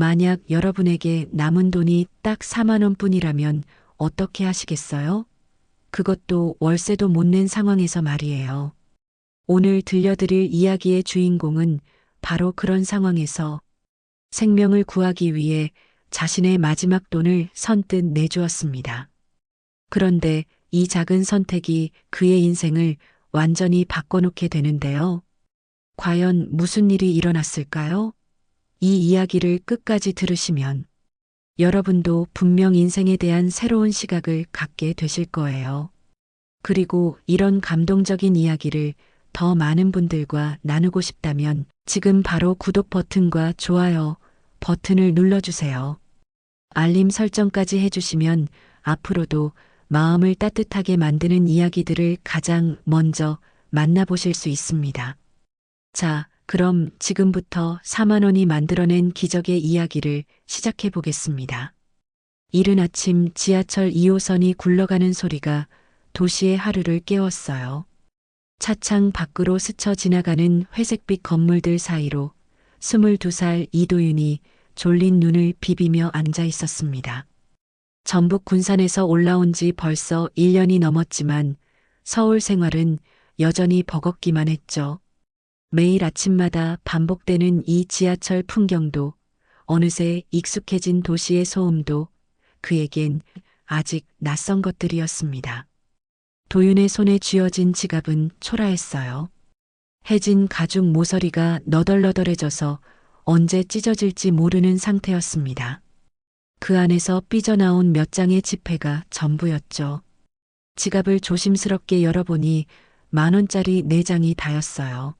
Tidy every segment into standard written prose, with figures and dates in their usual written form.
만약 여러분에게 남은 돈이 딱 4만 원뿐이라면 어떻게 하시겠어요? 그것도 월세도 못 낸 상황에서 말이에요. 오늘 들려드릴 이야기의 주인공은 바로 그런 상황에서 생명을 구하기 위해 자신의 마지막 돈을 선뜻 내주었습니다. 그런데 이 작은 선택이 그의 인생을 완전히 바꿔놓게 되는데요. 과연 무슨 일이 일어났을까요? 이 이야기를 끝까지 들으시면 여러분도 분명 인생에 대한 새로운 시각을 갖게 되실 거예요. 그리고 이런 감동적인 이야기를 더 많은 분들과 나누고 싶다면 지금 바로 구독 버튼과 좋아요 버튼을 눌러주세요. 알림 설정까지 해주시면 앞으로도 마음을 따뜻하게 만드는 이야기들을 가장 먼저 만나보실 수 있습니다. 자, 그럼 지금부터 4만 원이 만들어낸 기적의 이야기를 시작해 보겠습니다. 이른 아침 지하철 2호선이 굴러가는 소리가 도시의 하루를 깨웠어요. 차창 밖으로 스쳐 지나가는 회색빛 건물들 사이로 22살 이도윤이 졸린 눈을 비비며 앉아 있었습니다. 전북 군산에서 올라온 지 벌써 1년이 넘었지만 서울 생활은 여전히 버겁기만 했죠. 매일 아침마다 반복되는 이 지하철 풍경도 어느새 익숙해진 도시의 소음도 그에겐 아직 낯선 것들이었습니다. 도윤의 손에 쥐어진 지갑은 초라했어요. 해진 가죽 모서리가 너덜너덜해져서 언제 찢어질지 모르는 상태였습니다. 그 안에서 삐져나온 몇 장의 지폐가 전부였죠. 지갑을 조심스럽게 열어보니 10,000원짜리 4장이 다였어요.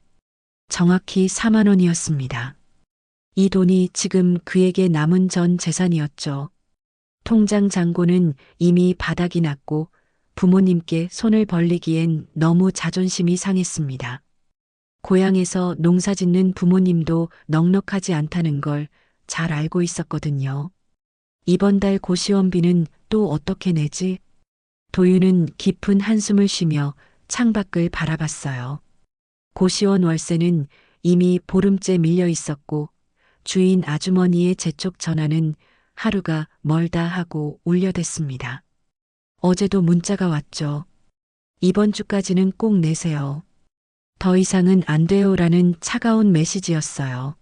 정확히 4만 원이었습니다. 이 돈이 지금 그에게 남은 전 재산이었죠. 통장 잔고는 이미 바닥이 났고 부모님께 손을 벌리기엔 너무 자존심이 상했습니다. 고향에서 농사 짓는 부모님도 넉넉하지 않다는 걸 잘 알고 있었거든요. 이번 달 고시원비는 또 어떻게 내지? 도윤은 깊은 한숨을 쉬며 창밖을 바라봤어요. 고시원 월세는 이미 보름째 밀려 있었고 주인 아주머니의 재촉 전화는 하루가 멀다 하고 울려댔습니다. 어제도 문자가 왔죠. 이번 주까지는 꼭 내세요. 더 이상은 안 돼요라는 차가운 메시지였어요.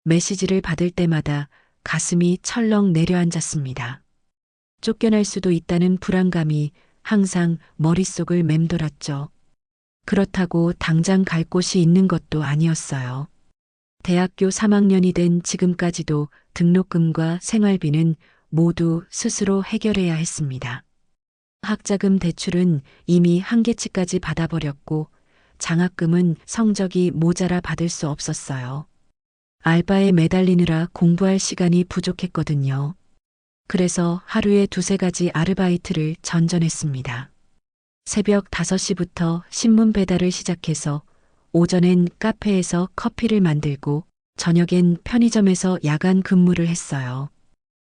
메시지를 받을 때마다 가슴이 철렁 내려앉았습니다. 쫓겨날 수도 있다는 불안감이 항상 머릿속을 맴돌았죠. 그렇다고 당장 갈 곳이 있는 것도 아니었어요. 대학교 3학년이 된 지금까지도 등록금과 생활비는 모두 스스로 해결해야 했습니다. 학자금 대출은 이미 한계치까지 받아버렸고 장학금은 성적이 모자라 받을 수 없었어요. 알바에 매달리느라 공부할 시간이 부족했거든요. 그래서 하루에 2~3가지 아르바이트를 전전했습니다. 새벽 5시부터 신문 배달을 시작해서 오전엔 카페에서 커피를 만들고 저녁엔 편의점에서 야간 근무를 했어요.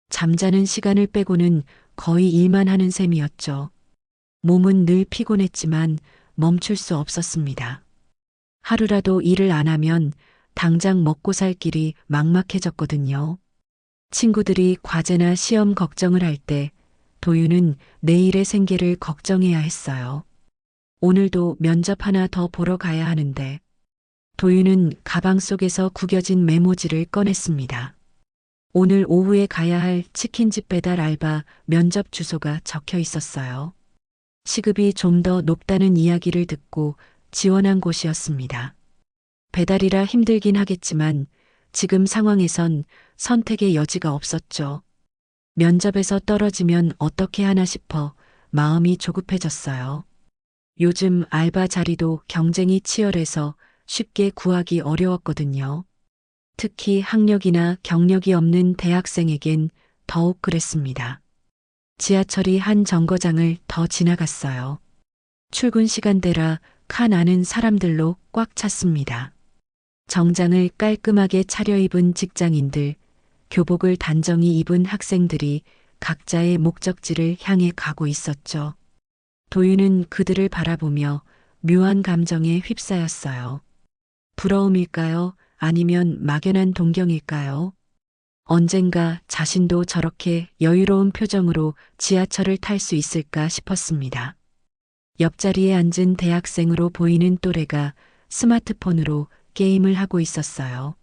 잠자는 시간을 빼고는 거의 일만 하는 셈이었죠. 몸은 늘 피곤했지만 멈출 수 없었습니다. 하루라도 일을 안 하면 당장 먹고 살 길이 막막해졌거든요. 친구들이 과제나 시험 걱정을 할 때 도윤은 내일의 생계를 걱정해야 했어요. 오늘도 면접 하나 더 보러 가야 하는데 도윤은 가방 속에서 구겨진 메모지를 꺼냈습니다. 오늘 오후에 가야 할 치킨집 배달 알바 면접 주소가 적혀 있었어요. 시급이 좀 더 높다는 이야기를 듣고 지원한 곳이었습니다. 배달이라 힘들긴 하겠지만 지금 상황에선 선택의 여지가 없었죠. 면접에서 떨어지면 어떻게 하나 싶어 마음이 조급해졌어요. 요즘 알바 자리도 경쟁이 치열해서 쉽게 구하기 어려웠거든요. 특히 학력이나 경력이 없는 대학생에겐 더욱 그랬습니다. 지하철이 한 정거장을 더 지나갔어요. 출근 시간대라 칸 안은 사람들로 꽉 찼습니다. 정장을 깔끔하게 차려입은 직장인들, 교복을 단정히 입은 학생들이 각자의 목적지를 향해 가고 있었죠. 도윤은 그들을 바라보며 묘한 감정에 휩싸였어요. 부러움일까요? 아니면 막연한 동경일까요? 언젠가 자신도 저렇게 여유로운 표정으로 지하철을 탈 수 있을까 싶었습니다. 옆자리에 앉은 대학생으로 보이는 또래가 스마트폰으로 게임을 하고 있었어요.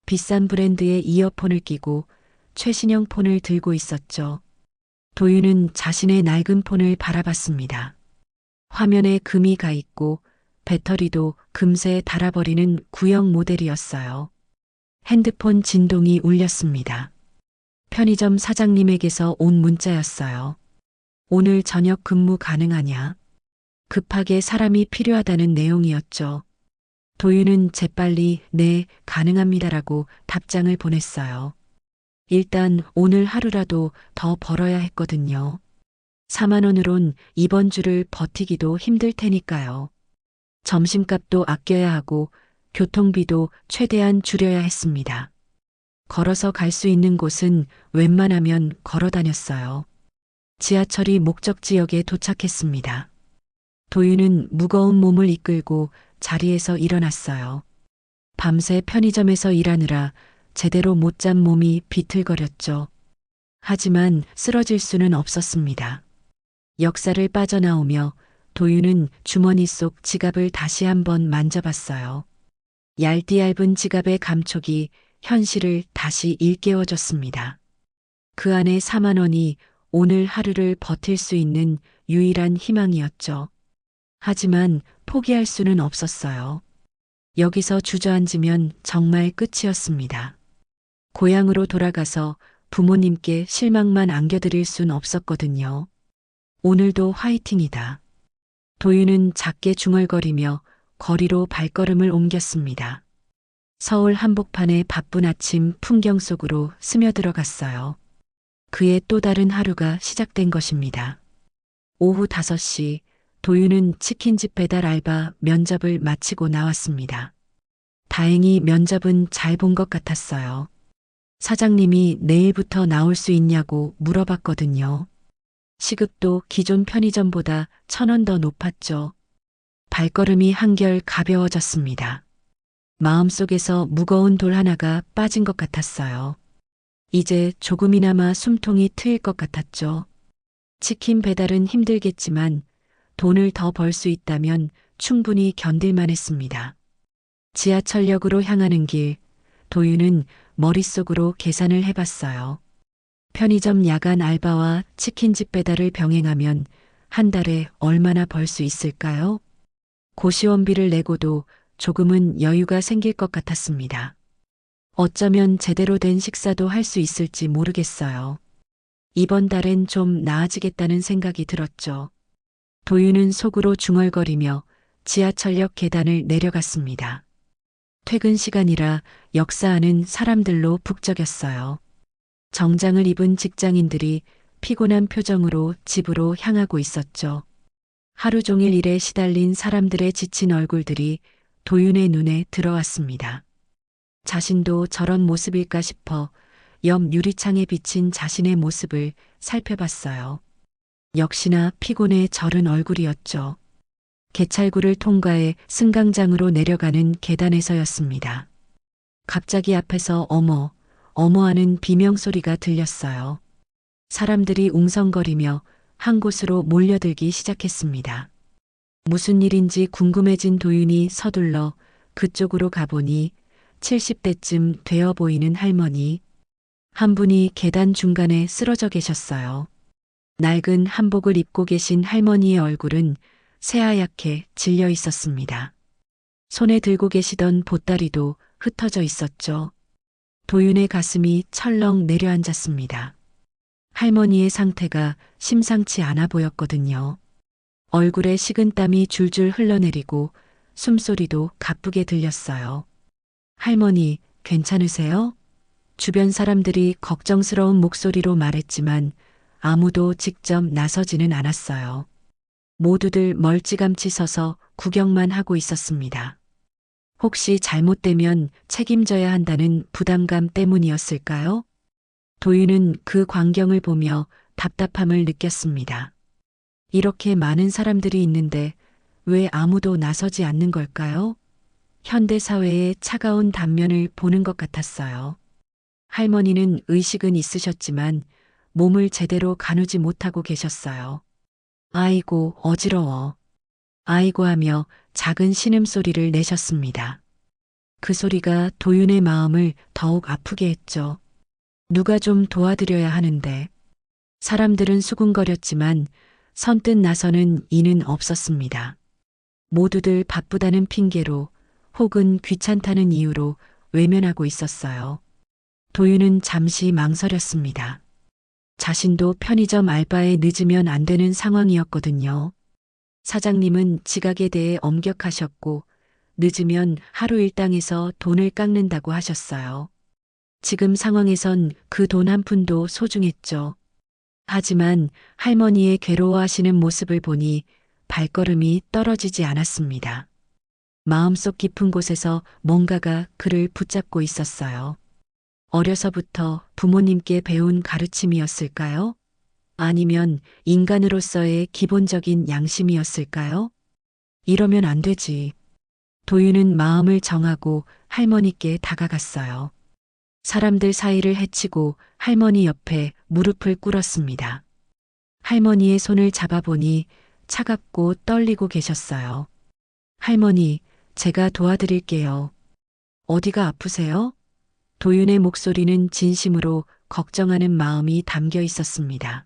비싼 브랜드의 이어폰을 끼고 최신형 폰을 들고 있었죠. 도윤은 자신의 낡은 폰을 바라봤습니다. 화면에 금이 가 있고 배터리도 금세 닳아버리는 구형 모델이었어요. 핸드폰 진동이 울렸습니다. 편의점 사장님에게서 온 문자였어요. 오늘 저녁 근무 가능하냐? 급하게 사람이 필요하다는 내용이었죠. 도윤은 재빨리 네, 가능합니다라고 답장을 보냈어요. 일단 오늘 하루라도 더 벌어야 했거든요. 4만 원으론 이번 주를 버티기도 힘들 테니까요. 점심값도 아껴야 하고 교통비도 최대한 줄여야 했습니다. 걸어서 갈 수 있는 곳은 웬만하면 걸어 다녔어요. 지하철이 목적지역에 도착했습니다. 도윤은 무거운 몸을 이끌고 자리에서 일어났어요. 밤새 편의점에서 일하느라 제대로 못 잔 몸이 비틀거렸죠. 하지만 쓰러질 수는 없었습니다. 역사를 빠져나오며 도윤은 주머니 속 지갑을 다시 한번 만져봤어요. 얇디얇은 지갑의 감촉이 현실을 다시 일깨워줬습니다. 그 안에 4만 원이 오늘 하루를 버틸 수 있는 유일한 희망이었죠. 하지만 포기할 수는 없었어요. 여기서 주저앉으면 정말 끝이었습니다. 고향으로 돌아가서 부모님께 실망만 안겨드릴 순 없었거든요. 오늘도 화이팅이다. 도윤은 작게 중얼거리며 거리로 발걸음을 옮겼습니다. 서울 한복판의 바쁜 아침 풍경 속으로 스며들어갔어요. 그의 또 다른 하루가 시작된 것입니다. 오후 5시 도윤은 치킨집 배달 알바 면접을 마치고 나왔습니다. 다행히 면접은 잘 본 것 같았어요. 사장님이 내일부터 나올 수 있냐고 물어봤거든요. 시급도 기존 편의점보다 1,000원 더 높았죠. 발걸음이 한결 가벼워졌습니다. 마음속에서 무거운 돌 하나가 빠진 것 같았어요. 이제 조금이나마 숨통이 트일 것 같았죠. 치킨 배달은 힘들겠지만 돈을 더 벌 수 있다면 충분히 견딜만 했습니다. 지하철역으로 향하는 길, 도윤은 머릿속으로 계산을 해봤어요. 편의점 야간 알바와 치킨집 배달을 병행하면 한 달에 얼마나 벌 수 있을까요? 고시원비를 내고도 조금은 여유가 생길 것 같았습니다. 어쩌면 제대로 된 식사도 할 수 있을지 모르겠어요. 이번 달엔 좀 나아지겠다는 생각이 들었죠. 도윤은 속으로 중얼거리며 지하철역 계단을 내려갔습니다. 퇴근 시간이라 역사 안은 사람들로 북적였어요. 정장을 입은 직장인들이 피곤한 표정으로 집으로 향하고 있었죠. 하루 종일 일에 시달린 사람들의 지친 얼굴들이 도윤의 눈에 들어왔습니다. 자신도 저런 모습일까 싶어 옆 유리창에 비친 자신의 모습을 살펴봤어요. 역시나 피곤에 절은 얼굴이었죠. 개찰구를 통과해 승강장으로 내려가는 계단에서였습니다. 갑자기 앞에서 어머, 어머 하는 비명소리가 들렸어요. 사람들이 웅성거리며 한 곳으로 몰려들기 시작했습니다. 무슨 일인지 궁금해진 도윤이 서둘러 그쪽으로 가보니 70대쯤 되어 보이는 할머니 한 분이 계단 중간에 쓰러져 계셨어요. 낡은 한복을 입고 계신 할머니의 얼굴은 새하얗게 질려 있었습니다. 손에 들고 계시던 보따리도 흩어져 있었죠. 도윤의 가슴이 철렁 내려앉았습니다. 할머니의 상태가 심상치 않아 보였거든요. 얼굴에 식은땀이 줄줄 흘러내리고 숨소리도 가쁘게 들렸어요. 할머니, 괜찮으세요? 주변 사람들이 걱정스러운 목소리로 말했지만 아무도 직접 나서지는 않았어요. 모두들 멀찌감치 서서 구경만 하고 있었습니다. 혹시 잘못되면 책임져야 한다는 부담감 때문이었을까요? 도윤은 그 광경을 보며 답답함을 느꼈습니다. 이렇게 많은 사람들이 있는데 왜 아무도 나서지 않는 걸까요? 현대 사회의 차가운 단면을 보는 것 같았어요. 할머니는 의식은 있으셨지만 몸을 제대로 가누지 못하고 계셨어요. 아이고, 어지러워. 아이고 하며 작은 신음소리를 내셨습니다. 그 소리가 도윤의 마음을 더욱 아프게 했죠. 누가 좀 도와드려야 하는데. 사람들은 수군거렸지만 선뜻 나서는 이는 없었습니다. 모두들 바쁘다는 핑계로 혹은 귀찮다는 이유로 외면하고 있었어요. 도윤은 잠시 망설였습니다. 자신도 편의점 알바에 늦으면 안 되는 상황이었거든요. 사장님은 지각에 대해 엄격하셨고 늦으면 하루 일당에서 돈을 깎는다고 하셨어요. 지금 상황에선 그 돈 한 푼도 소중했죠. 하지만 할머니의 괴로워하시는 모습을 보니 발걸음이 떨어지지 않았습니다. 마음속 깊은 곳에서 뭔가가 그를 붙잡고 있었어요. 어려서부터 부모님께 배운 가르침이었을까요? 아니면 인간으로서의 기본적인 양심이었을까요? 이러면 안 되지. 도윤은 마음을 정하고 할머니께 다가갔어요. 사람들 사이를 헤치고 할머니 옆에 무릎을 꿇었습니다. 할머니의 손을 잡아보니 차갑고 떨리고 계셨어요. 할머니, 제가 도와드릴게요. 어디가 아프세요? 도윤의 목소리는 진심으로 걱정하는 마음이 담겨 있었습니다.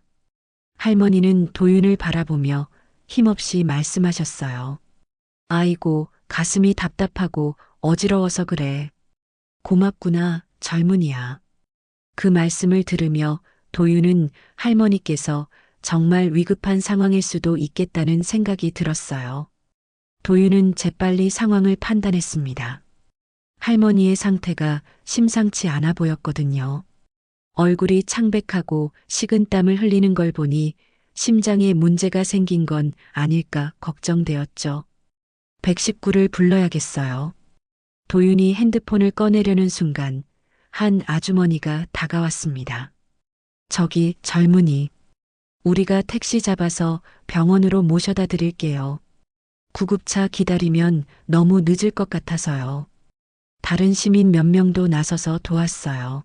할머니는 도윤을 바라보며 힘없이 말씀하셨어요. 아이고, 가슴이 답답하고 어지러워서 그래. 고맙구나, 젊은이야. 그 말씀을 들으며 도윤은 할머니께서 정말 위급한 상황일 수도 있겠다는 생각이 들었어요. 도윤은 재빨리 상황을 판단했습니다. 할머니의 상태가 심상치 않아 보였거든요. 얼굴이 창백하고 식은땀을 흘리는 걸 보니 심장에 문제가 생긴 건 아닐까 걱정되었죠. 119를 불러야겠어요. 도윤이 핸드폰을 꺼내려는 순간 한 아주머니가 다가왔습니다. 저기 젊은이, 우리가 택시 잡아서 병원으로 모셔다 드릴게요. 구급차 기다리면 너무 늦을 것 같아서요. 다른 시민 몇 명도 나서서 도왔어요.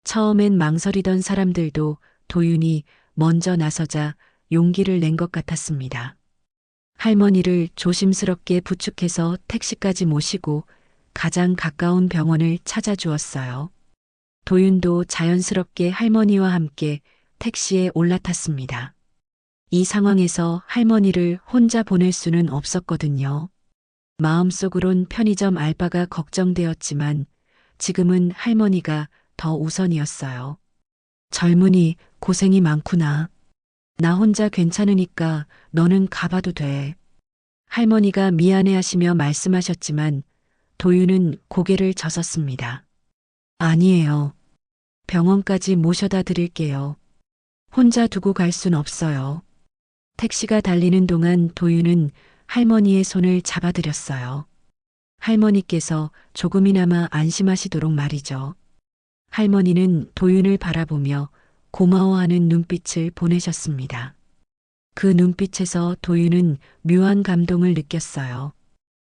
처음엔 망설이던 사람들도 도윤이 먼저 나서자 용기를 낸 것 같았습니다. 할머니를 조심스럽게 부축해서 택시까지 모시고 가장 가까운 병원을 찾아주었어요. 도윤도 자연스럽게 할머니와 함께 택시에 올라탔습니다. 이 상황에서 할머니를 혼자 보낼 수는 없었거든요. 마음속으론 편의점 알바가 걱정되었지만 지금은 할머니가 더 우선이었어요. 젊은이, 고생이 많구나. 나 혼자 괜찮으니까 너는 가봐도 돼. 할머니가 미안해하시며 말씀하셨지만 도윤은 고개를 저었습니다. 아니에요. 병원까지 모셔다 드릴게요. 혼자 두고 갈 순 없어요. 택시가 달리는 동안 도윤은 할머니의 손을 잡아드렸어요. 할머니께서 조금이나마 안심하시도록 말이죠. 할머니는 도윤을 바라보며 고마워하는 눈빛을 보내셨습니다. 그 눈빛에서 도윤은 묘한 감동을 느꼈어요.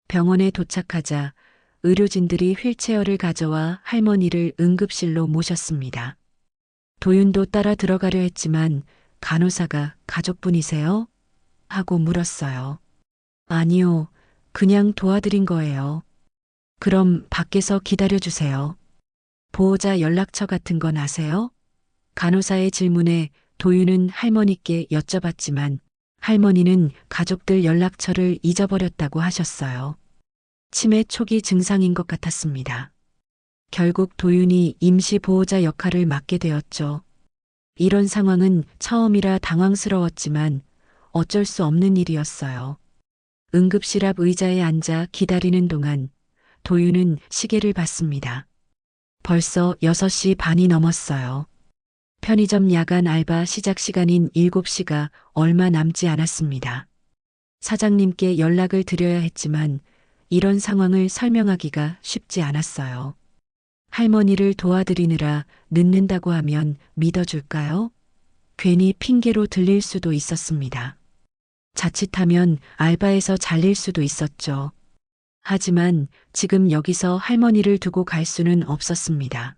병원에 도착하자 의료진들이 휠체어를 가져와 할머니를 응급실로 모셨습니다. 도윤도 따라 들어가려 했지만 간호사가 가족분이세요? 하고 물었어요. 아니요, 그냥 도와드린 거예요. 그럼 밖에서 기다려주세요. 보호자 연락처 같은 건 아세요? 간호사의 질문에 도윤은 할머니께 여쭤봤지만 할머니는 가족들 연락처를 잊어버렸다고 하셨어요. 치매 초기 증상인 것 같았습니다. 결국 도윤이 임시 보호자 역할을 맡게 되었죠. 이런 상황은 처음이라 당황스러웠지만 어쩔 수 없는 일이었어요. 응급실 앞 의자에 앉아 기다리는 동안 도윤은 시계를 봤습니다. 벌써 6시 반이 넘었어요. 편의점 야간 알바 시작 시간인 7시가 얼마 남지 않았습니다. 사장님께 연락을 드려야 했지만 이런 상황을 설명하기가 쉽지 않았어요. 할머니를 도와드리느라 늦는다고 하면 믿어줄까요? 괜히 핑계로 들릴 수도 있었습니다. 자칫하면 알바에서 잘릴 수도 있었죠. 하지만 지금 여기서 할머니를 두고 갈 수는 없었습니다.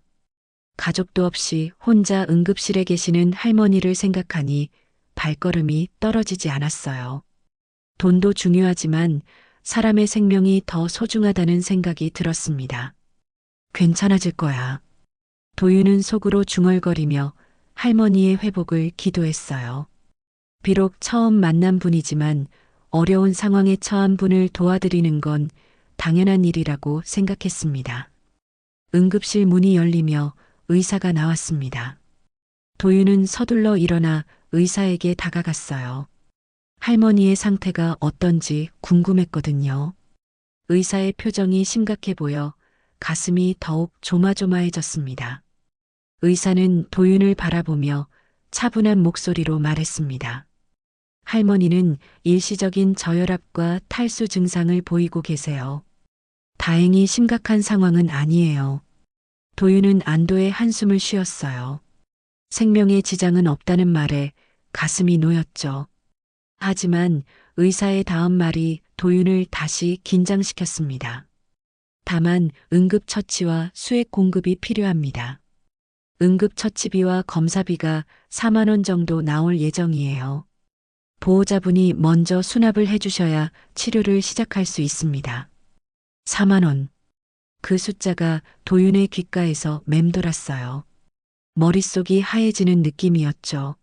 가족도 없이 혼자 응급실에 계시는 할머니를 생각하니 발걸음이 떨어지지 않았어요. 돈도 중요하지만 사람의 생명이 더 소중하다는 생각이 들었습니다. 괜찮아질 거야. 도윤은 속으로 중얼거리며 할머니의 회복을 기도했어요. 비록 처음 만난 분이지만 어려운 상황에 처한 분을 도와드리는 건 당연한 일이라고 생각했습니다. 응급실 문이 열리며 의사가 나왔습니다. 도윤은 서둘러 일어나 의사에게 다가갔어요. 할머니의 상태가 어떤지 궁금했거든요. 의사의 표정이 심각해 보여 가슴이 더욱 조마조마해졌습니다. 의사는 도윤을 바라보며 차분한 목소리로 말했습니다. 할머니는 일시적인 저혈압과 탈수 증상을 보이고 계세요. 다행히 심각한 상황은 아니에요. 도윤은 안도의 한숨을 쉬었어요. 생명에 지장은 없다는 말에 가슴이 놓였죠. 하지만 의사의 다음 말이 도윤을 다시 긴장시켰습니다. 다만 응급처치와 수액 공급이 필요합니다. 응급처치비와 검사비가 4만 원 정도 나올 예정이에요. 보호자분이 먼저 수납을 해주셔야 치료를 시작할 수 있습니다. 4만 원. 그 숫자가 도윤의 귓가에서 맴돌았어요. 머릿속이 하얘지는 느낌이었죠.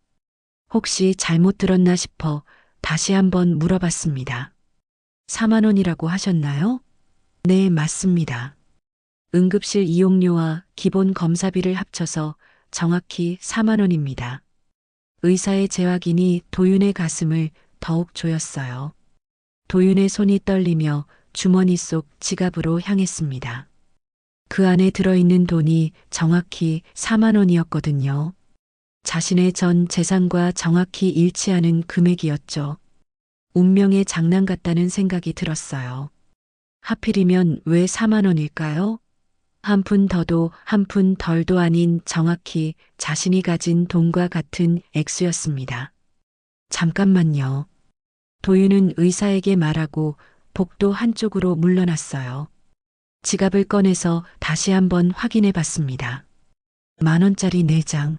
혹시 잘못 들었나 싶어 다시 한번 물어봤습니다. 4만 원이라고 하셨나요? 네, 맞습니다. 응급실 이용료와 기본 검사비를 합쳐서 정확히 4만 원입니다. 의사의 재확인이 도윤의 가슴을 더욱 조였어요. 도윤의 손이 떨리며 주머니 속 지갑으로 향했습니다. 그 안에 들어있는 돈이 정확히 4만 원이었거든요. 자신의 전 재산과 정확히 일치하는 금액이었죠. 운명의 장난 같다는 생각이 들었어요. 하필이면 왜 4만 원일까요? 한 푼 더도 한 푼 덜도 아닌 정확히 자신이 가진 돈과 같은 액수였습니다. 잠깐만요. 도윤은 의사에게 말하고 복도 한쪽으로 물러났어요. 지갑을 꺼내서 다시 한번 확인해 봤습니다. 10,000원짜리 4장.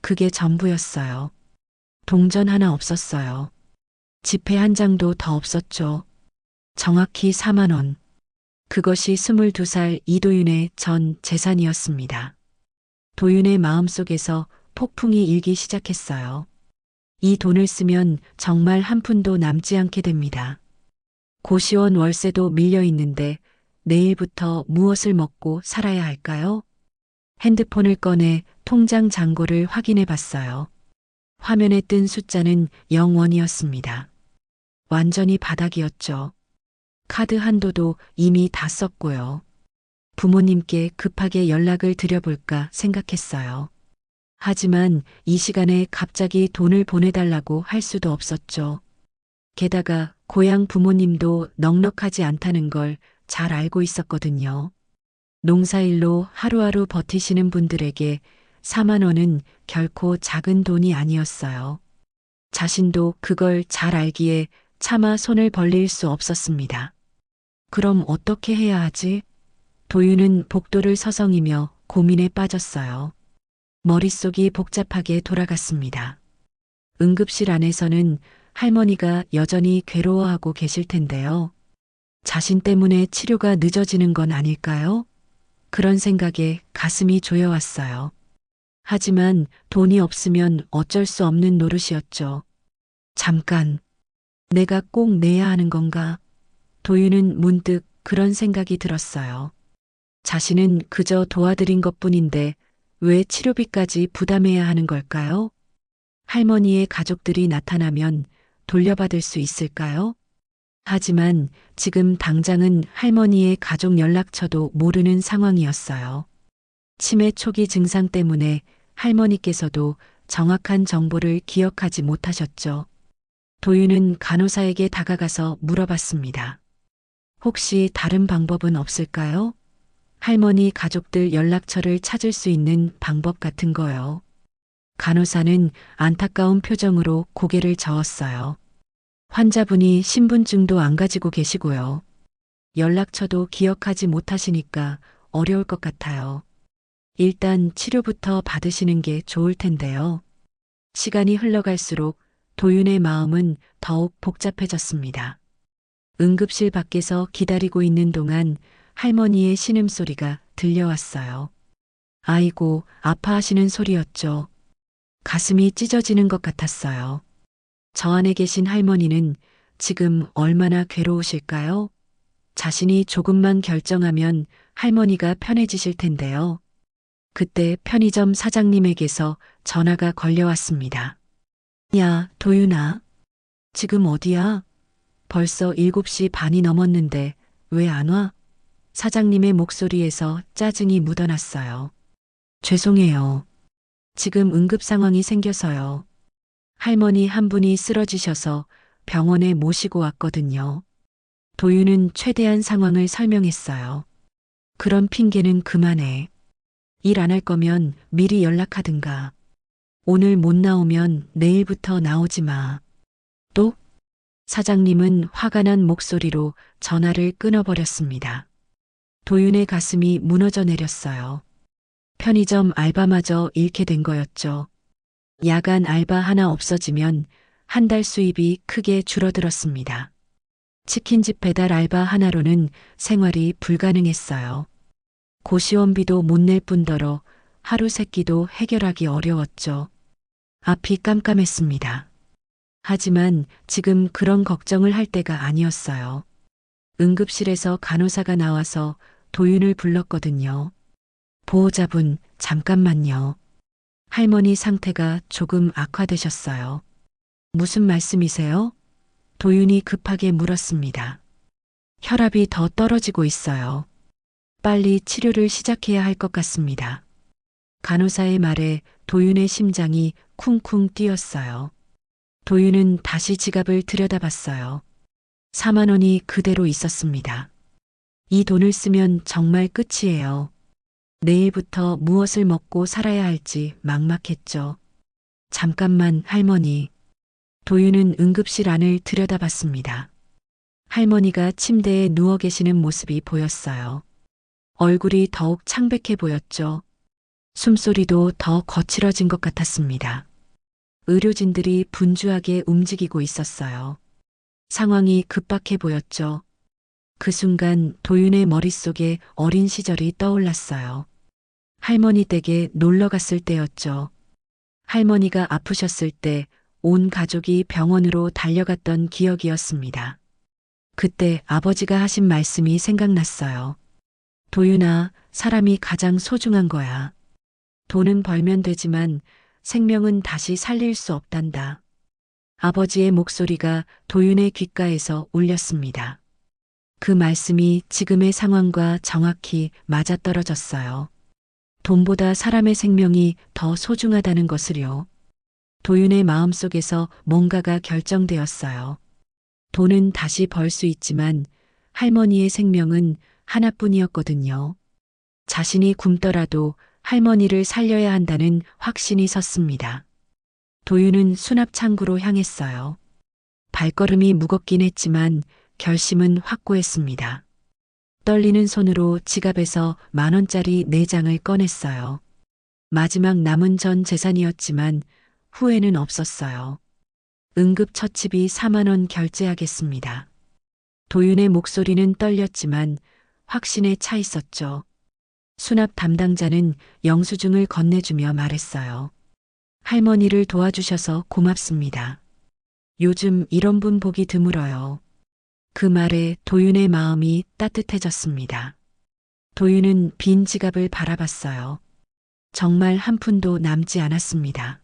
그게 전부였어요. 동전 하나 없었어요. 지폐 한 장도 더 없었죠. 정확히 4만 원. 그것이 22살 이도윤의 전 재산이었습니다. 도윤의 마음속에서 폭풍이 일기 시작했어요. 이 돈을 쓰면 정말 한 푼도 남지 않게 됩니다. 고시원 월세도 밀려 있는데 내일부터 무엇을 먹고 살아야 할까요? 핸드폰을 꺼내 통장 잔고를 확인해 봤어요. 화면에 뜬 숫자는 0원이었습니다. 완전히 바닥이었죠. 카드 한도도 이미 다 썼고요. 부모님께 급하게 연락을 드려볼까 생각했어요. 하지만 이 시간에 갑자기 돈을 보내달라고 할 수도 없었죠. 게다가 고향 부모님도 넉넉하지 않다는 걸 잘 알고 있었거든요. 농사일로 하루하루 버티시는 분들에게 4만 원은 결코 작은 돈이 아니었어요. 자신도 그걸 잘 알기에 차마 손을 벌릴 수 없었습니다. 그럼 어떻게 해야 하지? 도윤은 복도를 서성이며 고민에 빠졌어요. 머릿속이 복잡하게 돌아갔습니다. 응급실 안에서는 할머니가 여전히 괴로워하고 계실 텐데요. 자신 때문에 치료가 늦어지는 건 아닐까요? 그런 생각에 가슴이 조여왔어요. 하지만 돈이 없으면 어쩔 수 없는 노릇이었죠. 잠깐, 내가 꼭 내야 하는 건가? 도윤은 문득 그런 생각이 들었어요. 자신은 그저 도와드린 것뿐인데 왜 치료비까지 부담해야 하는 걸까요? 할머니의 가족들이 나타나면 돌려받을 수 있을까요? 하지만 지금 당장은 할머니의 가족 연락처도 모르는 상황이었어요. 치매 초기 증상 때문에 할머니께서도 정확한 정보를 기억하지 못하셨죠. 도윤은 간호사에게 다가가서 물어봤습니다. 혹시 다른 방법은 없을까요? 할머니 가족들 연락처를 찾을 수 있는 방법 같은 거요. 간호사는 안타까운 표정으로 고개를 저었어요. 환자분이 신분증도 안 가지고 계시고요. 연락처도 기억하지 못하시니까 어려울 것 같아요. 일단 치료부터 받으시는 게 좋을 텐데요. 시간이 흘러갈수록 도윤의 마음은 더욱 복잡해졌습니다. 응급실 밖에서 기다리고 있는 동안 할머니의 신음소리가 들려왔어요. 아이고, 아파하시는 소리였죠. 가슴이 찢어지는 것 같았어요. 저 안에 계신 할머니는 지금 얼마나 괴로우실까요? 자신이 조금만 결정하면 할머니가 편해지실 텐데요. 그때 편의점 사장님에게서 전화가 걸려왔습니다. 야, 도윤아. 지금 어디야? 벌써 7시 반이 넘었는데 왜 안 와? 사장님의 목소리에서 짜증이 묻어났어요. 죄송해요. 지금 응급 상황이 생겨서요. 할머니 한 분이 쓰러지셔서 병원에 모시고 왔거든요. 도윤은 최대한 상황을 설명했어요. 그런 핑계는 그만해. 일 안 할 거면 미리 연락하든가. 오늘 못 나오면 내일부터 나오지 마. 또? 사장님은 화가 난 목소리로 전화를 끊어버렸습니다. 도윤의 가슴이 무너져 내렸어요. 편의점 알바마저 잃게 된 거였죠. 야간 알바 하나 없어지면 한 달 수입이 크게 줄어들었습니다. 치킨집 배달 알바 하나로는 생활이 불가능했어요. 고시원비도 못 낼 뿐더러 하루 세끼도 해결하기 어려웠죠. 앞이 깜깜했습니다. 하지만 지금 그런 걱정을 할 때가 아니었어요. 응급실에서 간호사가 나와서 도윤을 불렀거든요. 보호자분, 잠깐만요. 할머니 상태가 조금 악화되셨어요. 무슨 말씀이세요? 도윤이 급하게 물었습니다. 혈압이 더 떨어지고 있어요. 빨리 치료를 시작해야 할 것 같습니다. 간호사의 말에 도윤의 심장이 쿵쿵 뛰었어요. 도윤은 다시 지갑을 들여다봤어요. 4만 원이 그대로 있었습니다. 이 돈을 쓰면 정말 끝이에요. 내일부터 무엇을 먹고 살아야 할지 막막했죠. 잠깐만, 할머니. 도윤은 응급실 안을 들여다봤습니다. 할머니가 침대에 누워 계시는 모습이 보였어요. 얼굴이 더욱 창백해 보였죠. 숨소리도 더 거칠어진 것 같았습니다. 의료진들이 분주하게 움직이고 있었어요. 상황이 급박해 보였죠. 그 순간 도윤의 머릿속에 어린 시절이 떠올랐어요. 할머니 댁에 놀러 갔을 때였죠. 할머니가 아프셨을 때 온 가족이 병원으로 달려갔던 기억이었습니다. 그때 아버지가 하신 말씀이 생각났어요. 도윤아, 사람이 가장 소중한 거야. 돈은 벌면 되지만 생명은 다시 살릴 수 없단다. 아버지의 목소리가 도윤의 귓가에서 울렸습니다. 그 말씀이 지금의 상황과 정확히 맞아떨어졌어요. 돈보다 사람의 생명이 더 소중하다는 것을요. 도윤의 마음속에서 뭔가가 결정되었어요. 돈은 다시 벌 수 있지만 할머니의 생명은 하나뿐이었거든요. 자신이 굶더라도 할머니를 살려야 한다는 확신이 섰습니다. 도윤은 수납창구로 향했어요. 발걸음이 무겁긴 했지만 결심은 확고했습니다. 떨리는 손으로 지갑에서 10,000원짜리 4장을 꺼냈어요. 마지막 남은 전 재산이었지만 후회는 없었어요. 응급처치비 4만 원 결제하겠습니다. 도윤의 목소리는 떨렸지만 확신에 차 있었죠. 수납 담당자는 영수증을 건네주며 말했어요. 할머니를 도와주셔서 고맙습니다. 요즘 이런 분 보기 드물어요. 그 말에 도윤의 마음이 따뜻해졌습니다. 도윤은 빈 지갑을 바라봤어요. 정말 한 푼도 남지 않았습니다.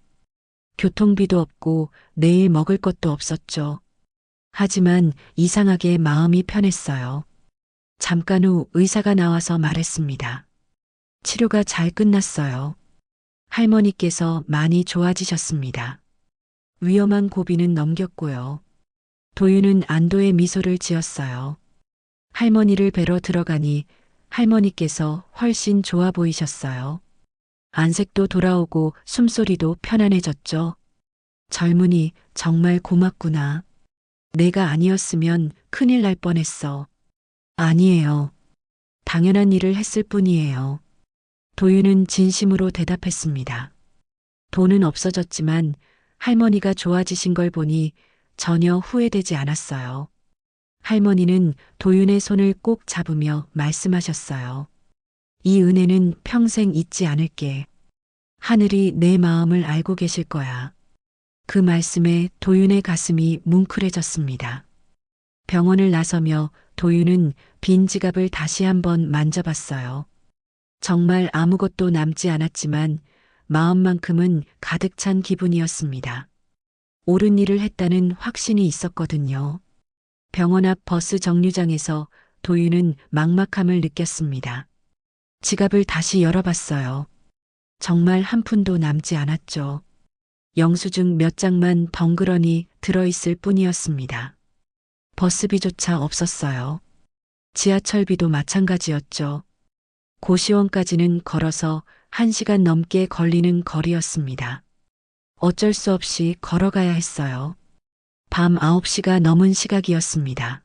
교통비도 없고 내일 먹을 것도 없었죠. 하지만 이상하게 마음이 편했어요. 잠깐 후 의사가 나와서 말했습니다. 치료가 잘 끝났어요. 할머니께서 많이 좋아지셨습니다. 위험한 고비는 넘겼고요. 도윤은 안도의 미소를 지었어요. 할머니를 뵈러 들어가니 할머니께서 훨씬 좋아 보이셨어요. 안색도 돌아오고 숨소리도 편안해졌죠. 젊은이 정말 고맙구나. 내가 아니었으면 큰일 날 뻔했어. 아니에요. 당연한 일을 했을 뿐이에요. 도윤은 진심으로 대답했습니다. 돈은 없어졌지만 할머니가 좋아지신 걸 보니 전혀 후회되지 않았어요. 할머니는 도윤의 손을 꼭 잡으며 말씀하셨어요. 이 은혜는 평생 잊지 않을게. 하늘이 내 마음을 알고 계실 거야. 그 말씀에 도윤의 가슴이 뭉클해졌습니다. 병원을 나서며 도윤은 빈 지갑을 다시 한번 만져봤어요. 정말 아무것도 남지 않았지만 마음만큼은 가득 찬 기분이었습니다. 옳은 일을 했다는 확신이 있었거든요. 병원 앞 버스 정류장에서 도윤은 막막함을 느꼈습니다. 지갑을 다시 열어봤어요. 정말 한 푼도 남지 않았죠. 영수증 몇 장만 덩그러니 들어있을 뿐이었습니다. 버스비조차 없었어요. 지하철비도 마찬가지였죠. 고시원까지는 걸어서 1시간 넘게 걸리는 거리였습니다. 어쩔 수 없이 걸어가야 했어요. 밤 9시가 넘은 시각이었습니다.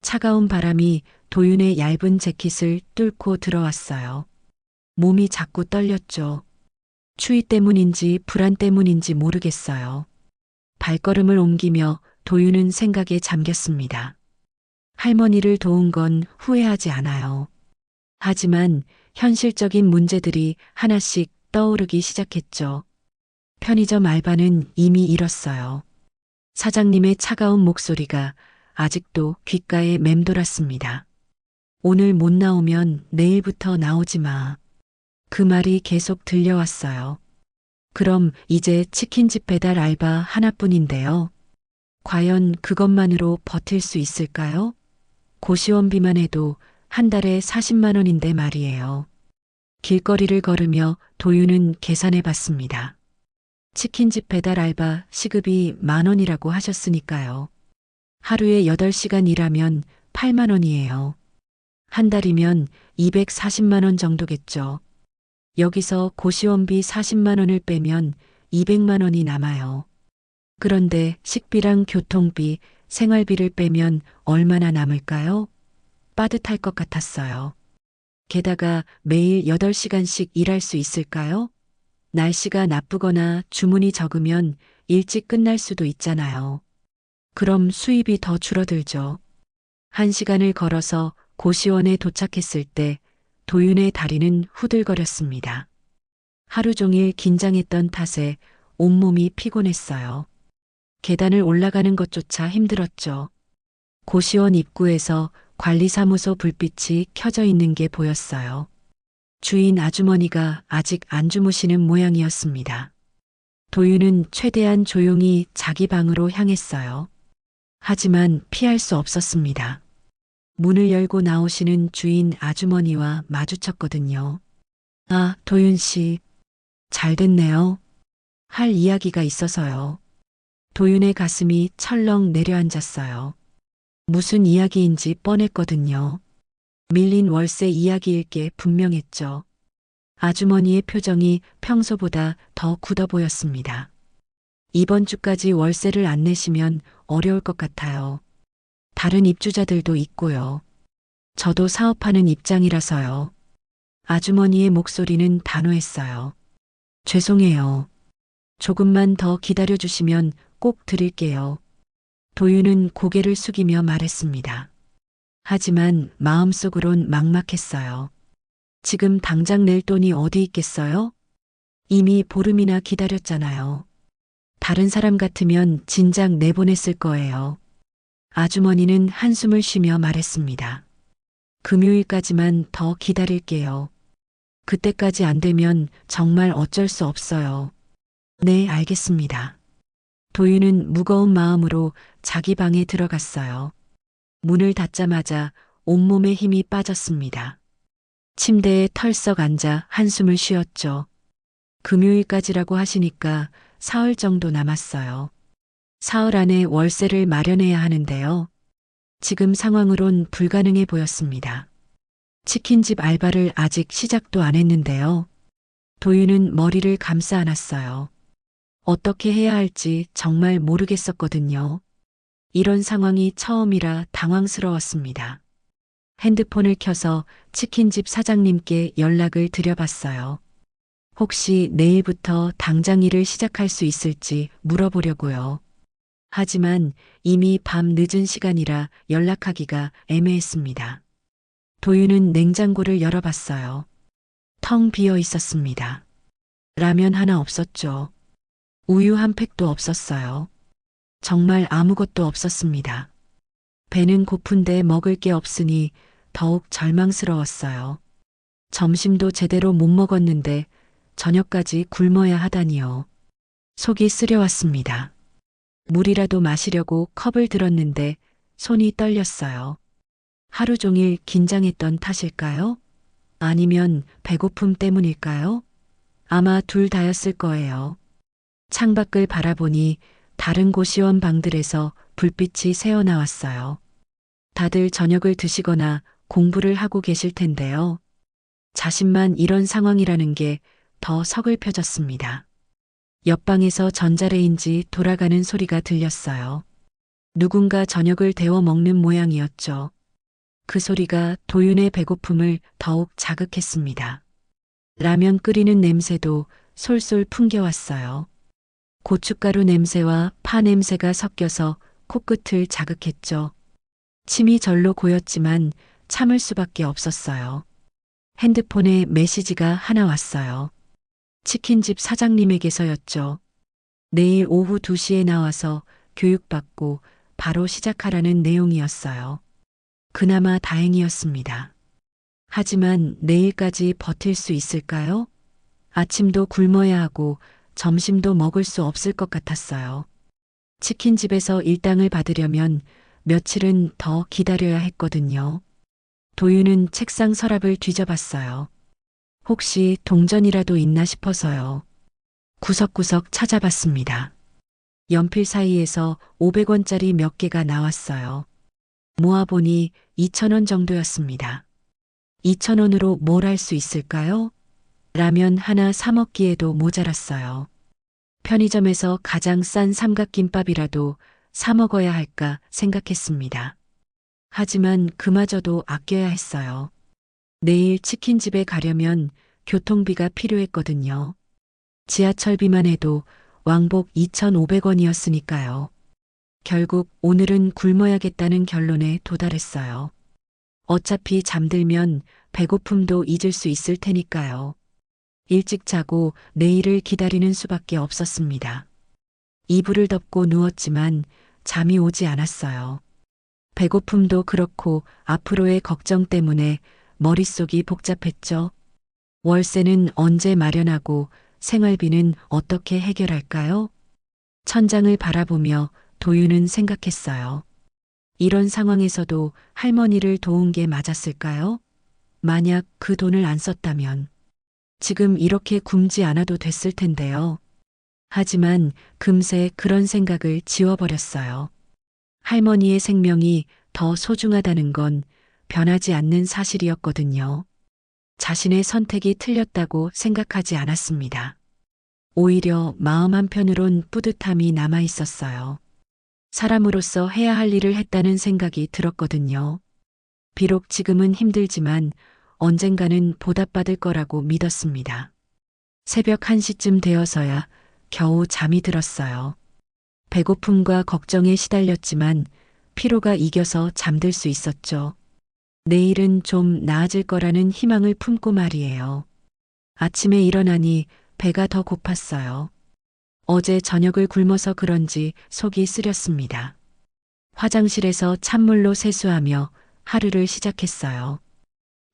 차가운 바람이 도윤의 얇은 재킷을 뚫고 들어왔어요. 몸이 자꾸 떨렸죠. 추위 때문인지 불안 때문인지 모르겠어요. 발걸음을 옮기며 도윤은 생각에 잠겼습니다. 할머니를 도운 건 후회하지 않아요. 하지만 현실적인 문제들이 하나씩 떠오르기 시작했죠. 편의점 알바는 이미 잃었어요. 사장님의 차가운 목소리가 아직도 귓가에 맴돌았습니다. 오늘 못 나오면 내일부터 나오지 마. 그 말이 계속 들려왔어요. 그럼 이제 치킨집 배달 알바 하나뿐인데요. 과연 그것만으로 버틸 수 있을까요? 고시원비만 해도 한 달에 40만 원인데 말이에요. 길거리를 걸으며 도윤은 계산해 봤습니다. 치킨집 배달 알바 시급이 10,000원이라고 하셨으니까요. 하루에 8시간 일하면 8만 원이에요. 한 달이면 240만 원 정도겠죠. 여기서 고시원비 40만 원을 빼면 200만 원이 남아요. 그런데 식비랑 교통비, 생활비를 빼면 얼마나 남을까요? 빠듯할 것 같았어요. 게다가 매일 8시간씩 일할 수 있을까요? 날씨가 나쁘거나 주문이 적으면 일찍 끝날 수도 있잖아요. 그럼 수입이 더 줄어들죠. 1시간을 걸어서 고시원에 도착했을 때 도윤의 다리는 후들거렸습니다. 하루 종일 긴장했던 탓에 온몸이 피곤했어요. 계단을 올라가는 것조차 힘들었죠. 고시원 입구에서 관리사무소 불빛이 켜져 있는 게 보였어요. 주인 아주머니가 아직 안 주무시는 모양이었습니다. 도윤은 최대한 조용히 자기 방으로 향했어요. 하지만 피할 수 없었습니다. 문을 열고 나오시는 주인 아주머니와 마주쳤거든요. 아, 도윤 씨. 잘 됐네요. 할 이야기가 있어서요. 도윤의 가슴이 철렁 내려앉았어요. 무슨 이야기인지 뻔했거든요. 밀린 월세 이야기일 게 분명했죠. 아주머니의 표정이 평소보다 더 굳어 보였습니다. 이번 주까지 월세를 안 내시면 어려울 것 같아요. 다른 입주자들도 있고요. 저도 사업하는 입장이라서요. 아주머니의 목소리는 단호했어요. 죄송해요. 조금만 더 기다려주시면 꼭 드릴게요. 도윤은 고개를 숙이며 말했습니다. 하지만 마음속으론 막막했어요. 지금 당장 낼 돈이 어디 있겠어요? 이미 보름이나 기다렸잖아요. 다른 사람 같으면 진작 내보냈을 거예요. 아주머니는 한숨을 쉬며 말했습니다. 금요일까지만 더 기다릴게요. 그때까지 안 되면 정말 어쩔 수 없어요. 네, 알겠습니다. 도윤은 무거운 마음으로 자기 방에 들어갔어요. 문을 닫자마자 온몸에 힘이 빠졌습니다. 침대에 털썩 앉아 한숨을 쉬었죠. 금요일까지라고 하시니까 사흘 정도 남았어요. 사흘 안에 월세를 마련해야 하는데요. 지금 상황으론 불가능해 보였습니다. 치킨집 알바를 아직 시작도 안 했는데요. 도윤은 머리를 감싸 안았어요. 어떻게 해야 할지 정말 모르겠었거든요. 이런 상황이 처음이라 당황스러웠습니다. 핸드폰을 켜서 치킨집 사장님께 연락을 드려봤어요. 혹시 내일부터 당장 일을 시작할 수 있을지 물어보려고요. 하지만 이미 밤 늦은 시간이라 연락하기가 애매했습니다. 도윤은 냉장고를 열어봤어요. 텅 비어 있었습니다. 라면 하나 없었죠. 우유 한 팩도 없었어요. 정말 아무것도 없었습니다. 배는 고픈데 먹을 게 없으니 더욱 절망스러웠어요. 점심도 제대로 못 먹었는데 저녁까지 굶어야 하다니요. 속이 쓰려왔습니다. 물이라도 마시려고 컵을 들었는데 손이 떨렸어요. 하루 종일 긴장했던 탓일까요? 아니면 배고픔 때문일까요? 아마 둘 다였을 거예요. 창밖을 바라보니 다른 고시원 방들에서 불빛이 새어나왔어요. 다들 저녁을 드시거나 공부를 하고 계실 텐데요. 자신만 이런 상황이라는 게 더 서글퍼졌습니다. 옆방에서 전자레인지 돌아가는 소리가 들렸어요. 누군가 저녁을 데워 먹는 모양이었죠. 그 소리가 도윤의 배고픔을 더욱 자극했습니다. 라면 끓이는 냄새도 솔솔 풍겨왔어요. 고춧가루 냄새와 파 냄새가 섞여서 코끝을 자극했죠. 침이 절로 고였지만 참을 수밖에 없었어요. 핸드폰에 메시지가 하나 왔어요. 치킨집 사장님에게서였죠. 내일 오후 2시에 나와서 교육받고 바로 시작하라는 내용이었어요. 그나마 다행이었습니다. 하지만 내일까지 버틸 수 있을까요? 아침도 굶어야 하고 점심도 먹을 수 없을 것 같았어요. 치킨집에서 일당을 받으려면 며칠은 더 기다려야 했거든요. 도윤은 책상 서랍을 뒤져봤어요. 혹시 동전이라도 있나 싶어서요. 구석구석 찾아봤습니다. 연필 사이에서 500원짜리 몇 개가 나왔어요. 모아보니 2,000원 정도였습니다. 2,000원으로 뭘 할 수 있을까요? 라면 하나 사 먹기에도 모자랐어요. 편의점에서 가장 싼 삼각김밥이라도 사 먹어야 할까 생각했습니다. 하지만 그마저도 아껴야 했어요. 내일 치킨집에 가려면 교통비가 필요했거든요. 지하철비만 해도 왕복 2,500원이었으니까요. 결국 오늘은 굶어야겠다는 결론에 도달했어요. 어차피 잠들면 배고픔도 잊을 수 있을 테니까요. 일찍 자고 내일을 기다리는 수밖에 없었습니다. 이불을 덮고 누웠지만 잠이 오지 않았어요. 배고픔도 그렇고 앞으로의 걱정 때문에 머릿속이 복잡했죠. 월세는 언제 마련하고 생활비는 어떻게 해결할까요? 천장을 바라보며 도윤은 생각했어요. 이런 상황에서도 할머니를 도운 게 맞았을까요? 만약 그 돈을 안 썼다면 지금 이렇게 굶지 않아도 됐을 텐데요. 하지만 금세 그런 생각을 지워버렸어요. 할머니의 생명이 더 소중하다는 건 변하지 않는 사실이었거든요. 자신의 선택이 틀렸다고 생각하지 않았습니다. 오히려 마음 한편으론 뿌듯함이 남아 있었어요. 사람으로서 해야 할 일을 했다는 생각이 들었거든요. 비록 지금은 힘들지만 언젠가는 보답받을 거라고 믿었습니다. 새벽 1시쯤 되어서야 겨우 잠이 들었어요. 배고픔과 걱정에 시달렸지만 피로가 이겨서 잠들 수 있었죠. 내일은 좀 나아질 거라는 희망을 품고 말이에요. 아침에 일어나니 배가 더 고팠어요. 어제 저녁을 굶어서 그런지 속이 쓰렸습니다. 화장실에서 찬물로 세수하며 하루를 시작했어요.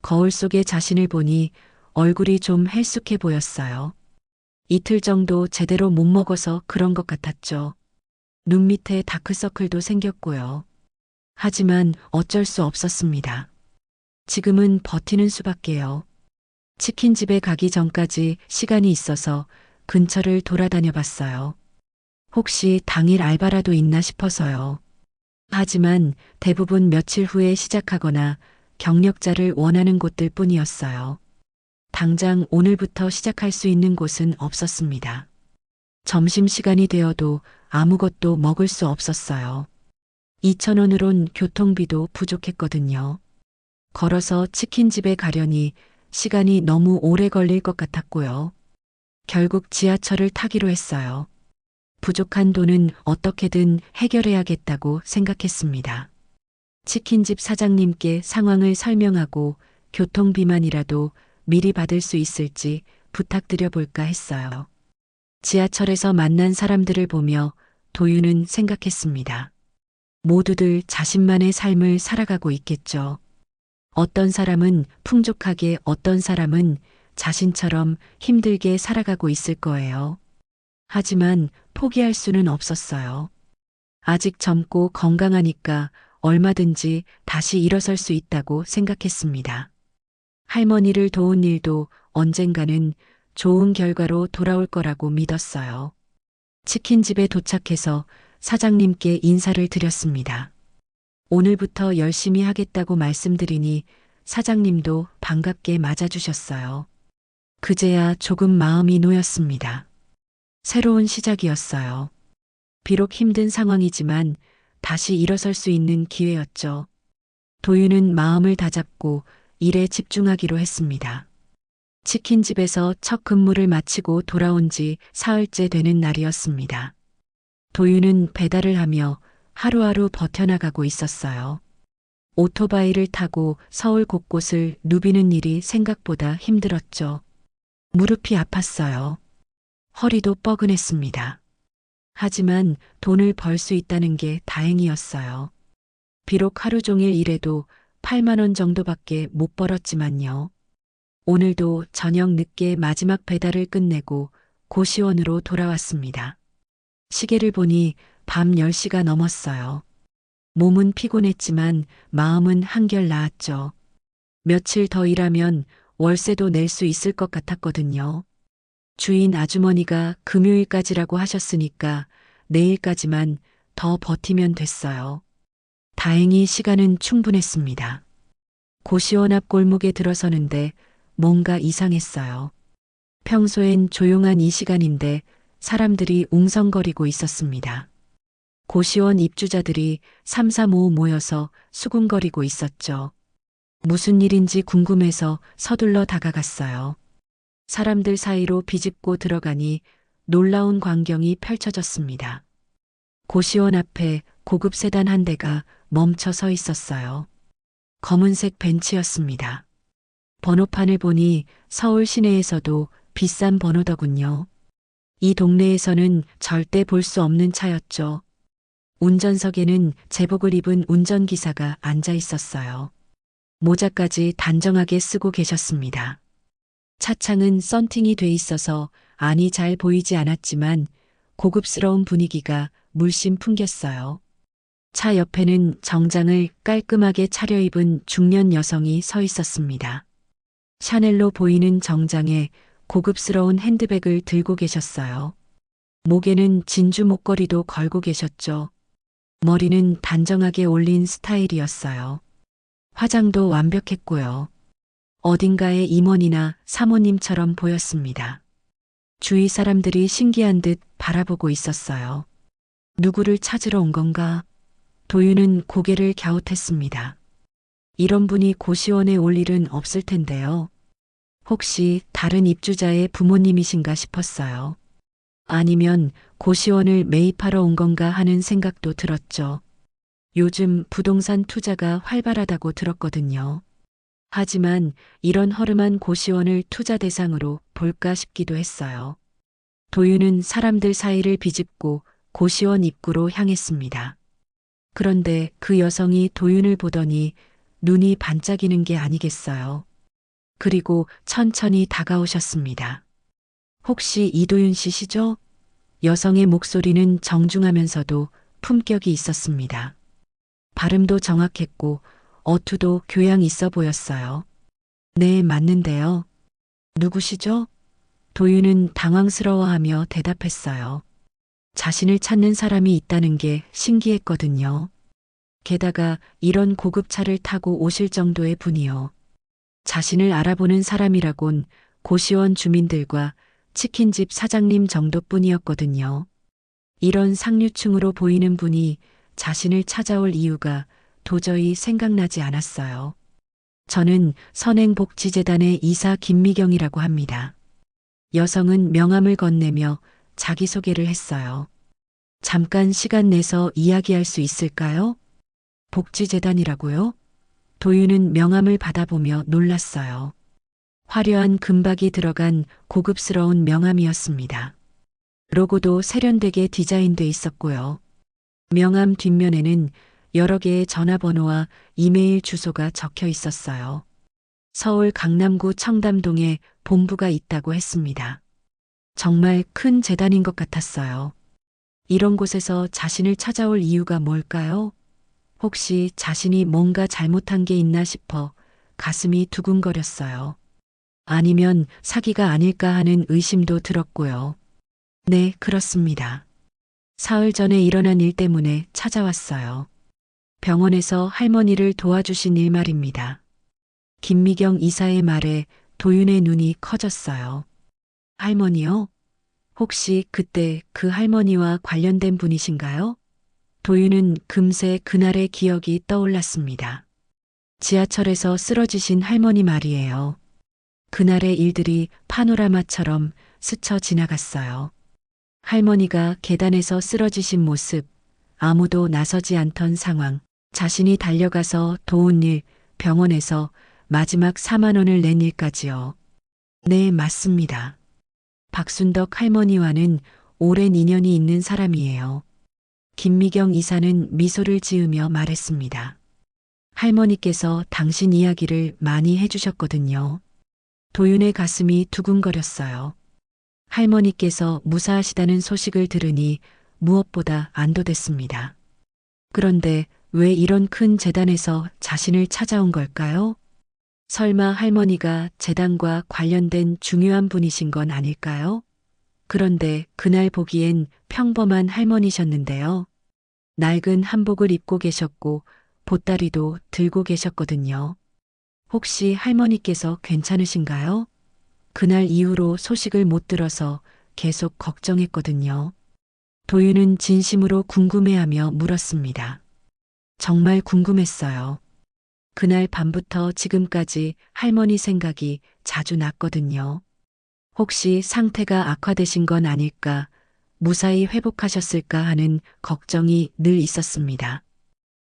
거울 속에 자신을 보니 얼굴이 좀 헬쑥해 보였어요. 이틀 정도 제대로 못 먹어서 그런 것 같았죠. 눈 밑에 다크서클도 생겼고요. 하지만 어쩔 수 없었습니다. 지금은 버티는 수밖에요. 치킨집에 가기 전까지 시간이 있어서 근처를 돌아다녀 봤어요. 혹시 당일 알바라도 있나 싶어서요. 하지만 대부분 며칠 후에 시작하거나 경력자를 원하는 곳들 뿐이었어요. 당장 오늘부터 시작할 수 있는 곳은 없었습니다. 점심시간이 되어도 아무것도 먹을 수 없었어요. 2,000원으론 교통비도 부족했거든요. 걸어서 치킨집에 가려니 시간이 너무 오래 걸릴 것 같았고요. 결국 지하철을 타기로 했어요. 부족한 돈은 어떻게든 해결해야겠다고 생각했습니다. 치킨집 사장님께 상황을 설명하고 교통비만이라도 미리 받을 수 있을지 부탁드려 볼까 했어요. 지하철에서 만난 사람들을 보며 도윤은 생각했습니다. 모두들 자신만의 삶을 살아가고 있겠죠. 어떤 사람은 풍족하게, 어떤 사람은 자신처럼 힘들게 살아가고 있을 거예요. 하지만 포기할 수는 없었어요. 아직 젊고 건강하니까 얼마든지 다시 일어설 수 있다고 생각했습니다. 할머니를 도운 일도 언젠가는 좋은 결과로 돌아올 거라고 믿었어요. 치킨집에 도착해서 사장님께 인사를 드렸습니다. 오늘부터 열심히 하겠다고 말씀드리니 사장님도 반갑게 맞아주셨어요. 그제야 조금 마음이 놓였습니다. 새로운 시작이었어요. 비록 힘든 상황이지만 다시 일어설 수 있는 기회였죠. 도윤은 마음을 다잡고 일에 집중하기로 했습니다. 치킨집에서 첫 근무를 마치고 돌아온 지 사흘째 되는 날이었습니다. 도윤은 배달을 하며 하루하루 버텨나가고 있었어요. 오토바이를 타고 서울 곳곳을 누비는 일이 생각보다 힘들었죠. 무릎이 아팠어요. 허리도 뻐근했습니다. 하지만 돈을 벌 수 있다는 게 다행이었어요. 비록 하루 종일 일해도 8만 원 정도밖에 못 벌었지만요. 오늘도 저녁 늦게 마지막 배달을 끝내고 고시원으로 돌아왔습니다. 시계를 보니 밤 10시가 넘었어요. 몸은 피곤했지만 마음은 한결 나았죠. 며칠 더 일하면 월세도 낼 수 있을 것 같았거든요. 주인 아주머니가 금요일까지라고 하셨으니까 내일까지만 더 버티면 됐어요. 다행히 시간은 충분했습니다. 고시원 앞 골목에 들어서는데 뭔가 이상했어요. 평소엔 조용한 이 시간인데 사람들이 웅성거리고 있었습니다. 고시원 입주자들이 삼삼오오 모여서 수군거리고 있었죠. 무슨 일인지 궁금해서 서둘러 다가갔어요. 사람들 사이로 비집고 들어가니 놀라운 광경이 펼쳐졌습니다. 고시원 앞에 고급 세단 한 대가 멈춰 서 있었어요. 검은색 벤츠였습니다. 번호판을 보니 서울 시내에서도 비싼 번호더군요. 이 동네에서는 절대 볼 수 없는 차였죠. 운전석에는 제복을 입은 운전기사가 앉아 있었어요. 모자까지 단정하게 쓰고 계셨습니다. 차창은 썬팅이 돼 있어서 안이 잘 보이지 않았지만 고급스러운 분위기가 물씬 풍겼어요. 차 옆에는 정장을 깔끔하게 차려입은 중년 여성이 서 있었습니다. 샤넬로 보이는 정장에 고급스러운 핸드백을 들고 계셨어요. 목에는 진주 목걸이도 걸고 계셨죠. 머리는 단정하게 올린 스타일이었어요. 화장도 완벽했고요. 어딘가의 임원이나 사모님처럼 보였습니다. 주위 사람들이 신기한 듯 바라보고 있었어요. 누구를 찾으러 온 건가? 도윤은 고개를 갸웃했습니다. 이런 분이 고시원에 올 일은 없을 텐데요. 혹시 다른 입주자의 부모님이신가 싶었어요. 아니면 고시원을 매입하러 온 건가 하는 생각도 들었죠. 요즘 부동산 투자가 활발하다고 들었거든요. 하지만 이런 허름한 고시원을 투자 대상으로 볼까 싶기도 했어요. 도윤은 사람들 사이를 비집고 고시원 입구로 향했습니다. 그런데 그 여성이 도윤을 보더니 눈이 반짝이는 게 아니겠어요. 그리고 천천히 다가오셨습니다. 혹시 이도윤 씨시죠? 여성의 목소리는 정중하면서도 품격이 있었습니다. 발음도 정확했고 어투도 교양 있어 보였어요. 네, 맞는데요. 누구시죠? 도윤은 당황스러워하며 대답했어요. 자신을 찾는 사람이 있다는 게 신기했거든요. 게다가 이런 고급차를 타고 오실 정도의 분이요. 자신을 알아보는 사람이라곤 고시원 주민들과 치킨집 사장님 정도뿐이었거든요. 이런 상류층으로 보이는 분이 자신을 찾아올 이유가 도저히 생각나지 않았어요. 저는 선행복지재단의 이사 김미경이라고 합니다. 여성은 명함을 건네며 자기소개를 했어요. 잠깐 시간 내서 이야기할 수 있을까요? 복지재단이라고요? 도윤은 명함을 받아보며 놀랐어요. 화려한 금박이 들어간 고급스러운 명함이었습니다. 로고도 세련되게 디자인돼 있었고요. 명함 뒷면에는 여러 개의 전화번호와 이메일 주소가 적혀 있었어요. 서울 강남구 청담동에 본부가 있다고 했습니다. 정말 큰 재단인 것 같았어요. 이런 곳에서 자신을 찾아올 이유가 뭘까요? 혹시 자신이 뭔가 잘못한 게 있나 싶어 가슴이 두근거렸어요. 아니면 사기가 아닐까 하는 의심도 들었고요. 네, 그렇습니다. 사흘 전에 일어난 일 때문에 찾아왔어요. 병원에서 할머니를 도와주신 일 말입니다. 김미경 이사의 말에 도윤의 눈이 커졌어요. 할머니요? 혹시 그때 그 할머니와 관련된 분이신가요? 도윤은 금세 그날의 기억이 떠올랐습니다. 지하철에서 쓰러지신 할머니 말이에요. 그날의 일들이 파노라마처럼 스쳐 지나갔어요. 할머니가 계단에서 쓰러지신 모습, 아무도 나서지 않던 상황, 자신이 달려가서 도운 일, 병원에서 마지막 4만 원을 낸 일까지요. 네, 맞습니다. 박순덕 할머니와는 오랜 인연이 있는 사람이에요. 김미경 이사는 미소를 지으며 말했습니다. 할머니께서 당신 이야기를 많이 해주셨거든요. 도윤의 가슴이 두근거렸어요. 할머니께서 무사하시다는 소식을 들으니 무엇보다 안도됐습니다. 그런데 왜 이런 큰 재단에서 자신을 찾아온 걸까요? 설마 할머니가 재단과 관련된 중요한 분이신 건 아닐까요? 그런데 그날 보기엔 평범한 할머니셨는데요. 낡은 한복을 입고 계셨고 보따리도 들고 계셨거든요. 혹시 할머니께서 괜찮으신가요? 그날 이후로 소식을 못 들어서 계속 걱정했거든요. 도윤은 진심으로 궁금해하며 물었습니다. 정말 궁금했어요. 그날 밤부터 지금까지 할머니 생각이 자주 났거든요. 혹시 상태가 악화되신 건 아닐까, 무사히 회복하셨을까 하는 걱정이 늘 있었습니다.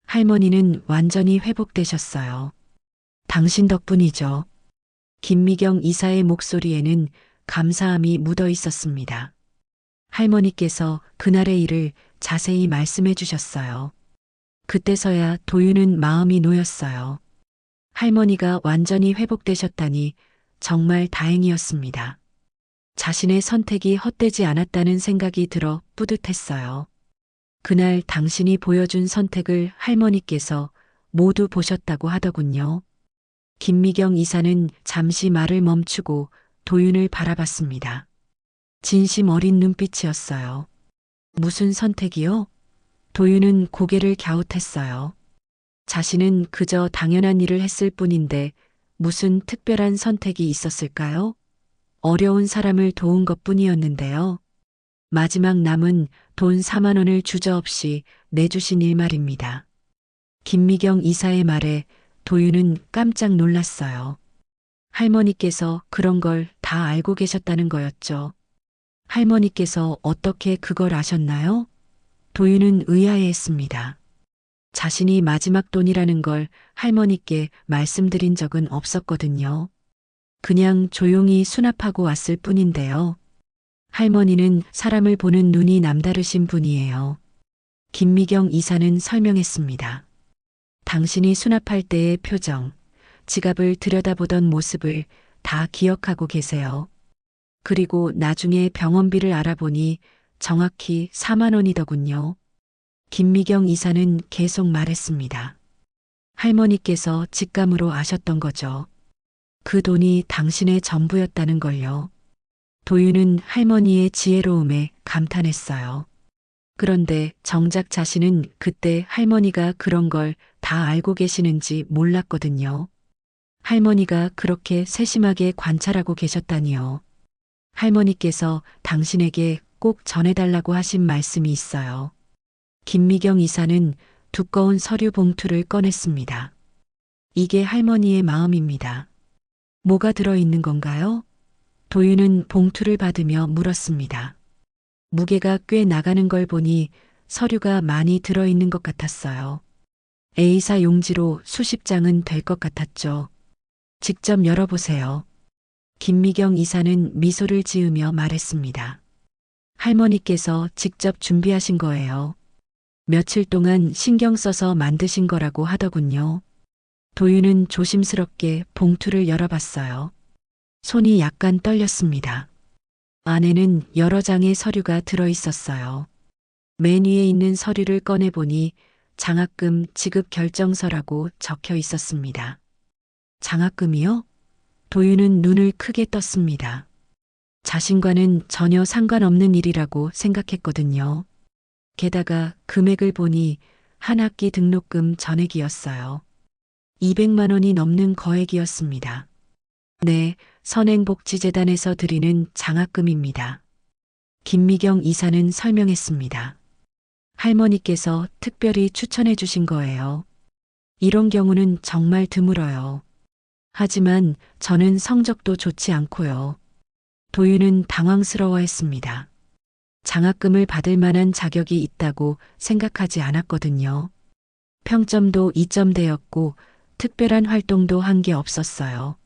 할머니는 완전히 회복되셨어요. 당신 덕분이죠. 김미경 이사의 목소리에는 감사함이 묻어 있었습니다. 할머니께서 그날의 일을 자세히 말씀해 주셨어요. 그때서야 도윤은 마음이 놓였어요. 할머니가 완전히 회복되셨다니 정말 다행이었습니다. 자신의 선택이 헛되지 않았다는 생각이 들어 뿌듯했어요. 그날 당신이 보여준 선택을 할머니께서 모두 보셨다고 하더군요. 김미경 이사는 잠시 말을 멈추고 도윤을 바라봤습니다. 진심 어린 눈빛이었어요. 무슨 선택이요? 도윤은 고개를 갸웃했어요. 자신은 그저 당연한 일을 했을 뿐인데 무슨 특별한 선택이 있었을까요? 어려운 사람을 도운 것뿐이었는데요. 마지막 남은 돈 4만 원을 주저없이 내주신 일 말입니다. 김미경 이사의 말에 도윤은 깜짝 놀랐어요. 할머니께서 그런 걸 다 알고 계셨다는 거였죠. 할머니께서 어떻게 그걸 아셨나요? 도윤은 의아해했습니다. 자신이 마지막 돈이라는 걸 할머니께 말씀드린 적은 없었거든요. 그냥 조용히 수납하고 왔을 뿐인데요. 할머니는 사람을 보는 눈이 남다르신 분이에요. 김미경 이사는 설명했습니다. 당신이 수납할 때의 표정, 지갑을 들여다보던 모습을 다 기억하고 계세요. 그리고 나중에 병원비를 알아보니 정확히 4만 원이더군요. 김미경 이사는 계속 말했습니다. 할머니께서 직감으로 아셨던 거죠. 그 돈이 당신의 전부였다는 걸요. 도윤은 할머니의 지혜로움에 감탄했어요. 그런데 정작 자신은 그때 할머니가 그런 걸 다 알고 계시는지 몰랐거든요. 할머니가 그렇게 세심하게 관찰하고 계셨다니요. 할머니께서 당신에게 꼭 전해달라고 하신 말씀이 있어요. 김미경 이사는 두꺼운 서류 봉투를 꺼냈습니다. 이게 할머니의 마음입니다. 뭐가 들어있는 건가요? 도윤은 봉투를 받으며 물었습니다. 무게가 꽤 나가는 걸 보니 서류가 많이 들어있는 것 같았어요. A사 용지로 수십 장은 될 것 같았죠. 직접 열어보세요. 김미경 이사는 미소를 지으며 말했습니다. 할머니께서 직접 준비하신 거예요. 며칠 동안 신경 써서 만드신 거라고 하더군요. 도윤은 조심스럽게 봉투를 열어봤어요. 손이 약간 떨렸습니다. 안에는 여러 장의 서류가 들어 있었어요. 맨 위에 있는 서류를 꺼내보니 장학금 지급 결정서라고 적혀 있었습니다. 장학금이요? 도윤은 눈을 크게 떴습니다. 자신과는 전혀 상관없는 일이라고 생각했거든요. 게다가 금액을 보니 한 학기 등록금 전액이었어요. 200만 원이 넘는 거액이었습니다. 네, 선행복지재단에서 드리는 장학금입니다. 김미경 이사는 설명했습니다. 할머니께서 특별히 추천해 주신 거예요. 이런 경우는 정말 드물어요. 하지만 저는 성적도 좋지 않고요. 도윤은 당황스러워했습니다. 장학금을 받을 만한 자격이 있다고 생각하지 않았거든요. 평점도 2점대였고 특별한 활동도 한 게 없었어요.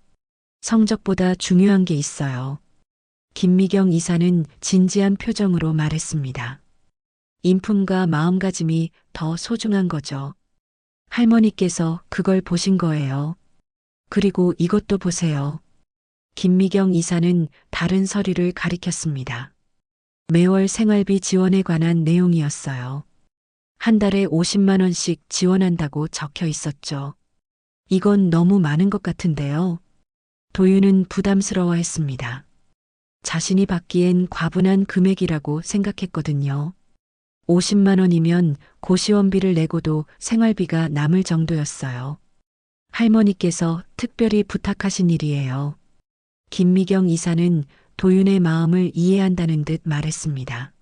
성적보다 중요한 게 있어요. 김미경 이사는 진지한 표정으로 말했습니다. 인품과 마음가짐이 더 소중한 거죠. 할머니께서 그걸 보신 거예요. 그리고 이것도 보세요. 김미경 이사는 다른 서류를 가리켰습니다. 매월 생활비 지원에 관한 내용이었어요. 한 달에 50만 원씩 지원한다고 적혀 있었죠. 이건 너무 많은 것 같은데요. 도윤은 부담스러워했습니다. 자신이 받기엔 과분한 금액이라고 생각했거든요. 50만 원이면 고시원비를 내고도 생활비가 남을 정도였어요. 할머니께서 특별히 부탁하신 일이에요. 김미경 이사는 도윤의 마음을 이해한다는 듯 말했습니다.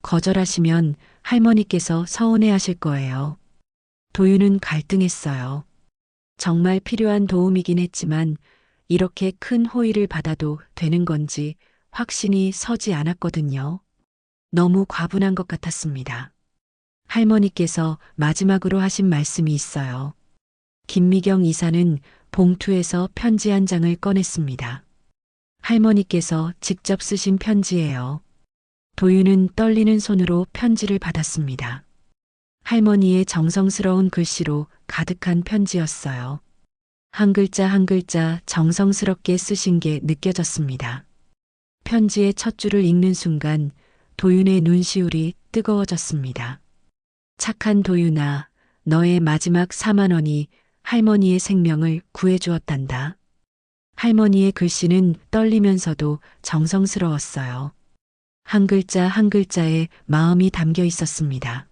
거절하시면 할머니께서 서운해하실 거예요. 도윤은 갈등했어요. 정말 필요한 도움이긴 했지만 이렇게 큰 호의를 받아도 되는 건지 확신이 서지 않았거든요. 너무 과분한 것 같았습니다. 할머니께서 마지막으로 하신 말씀이 있어요. 김미경 이사는 봉투에서 편지 한 장을 꺼냈습니다. 할머니께서 직접 쓰신 편지예요. 도윤은 떨리는 손으로 편지를 받았습니다. 할머니의 정성스러운 글씨로 가득한 편지였어요. 한 글자 한 글자 정성스럽게 쓰신 게 느껴졌습니다. 편지의 첫 줄을 읽는 순간 도윤의 눈시울이 뜨거워졌습니다. 착한 도윤아, 너의 마지막 4만 원이 할머니의 생명을 구해주었단다. 할머니의 글씨는 떨리면서도 정성스러웠어요. 한 글자 한 글자에 마음이 담겨 있었습니다.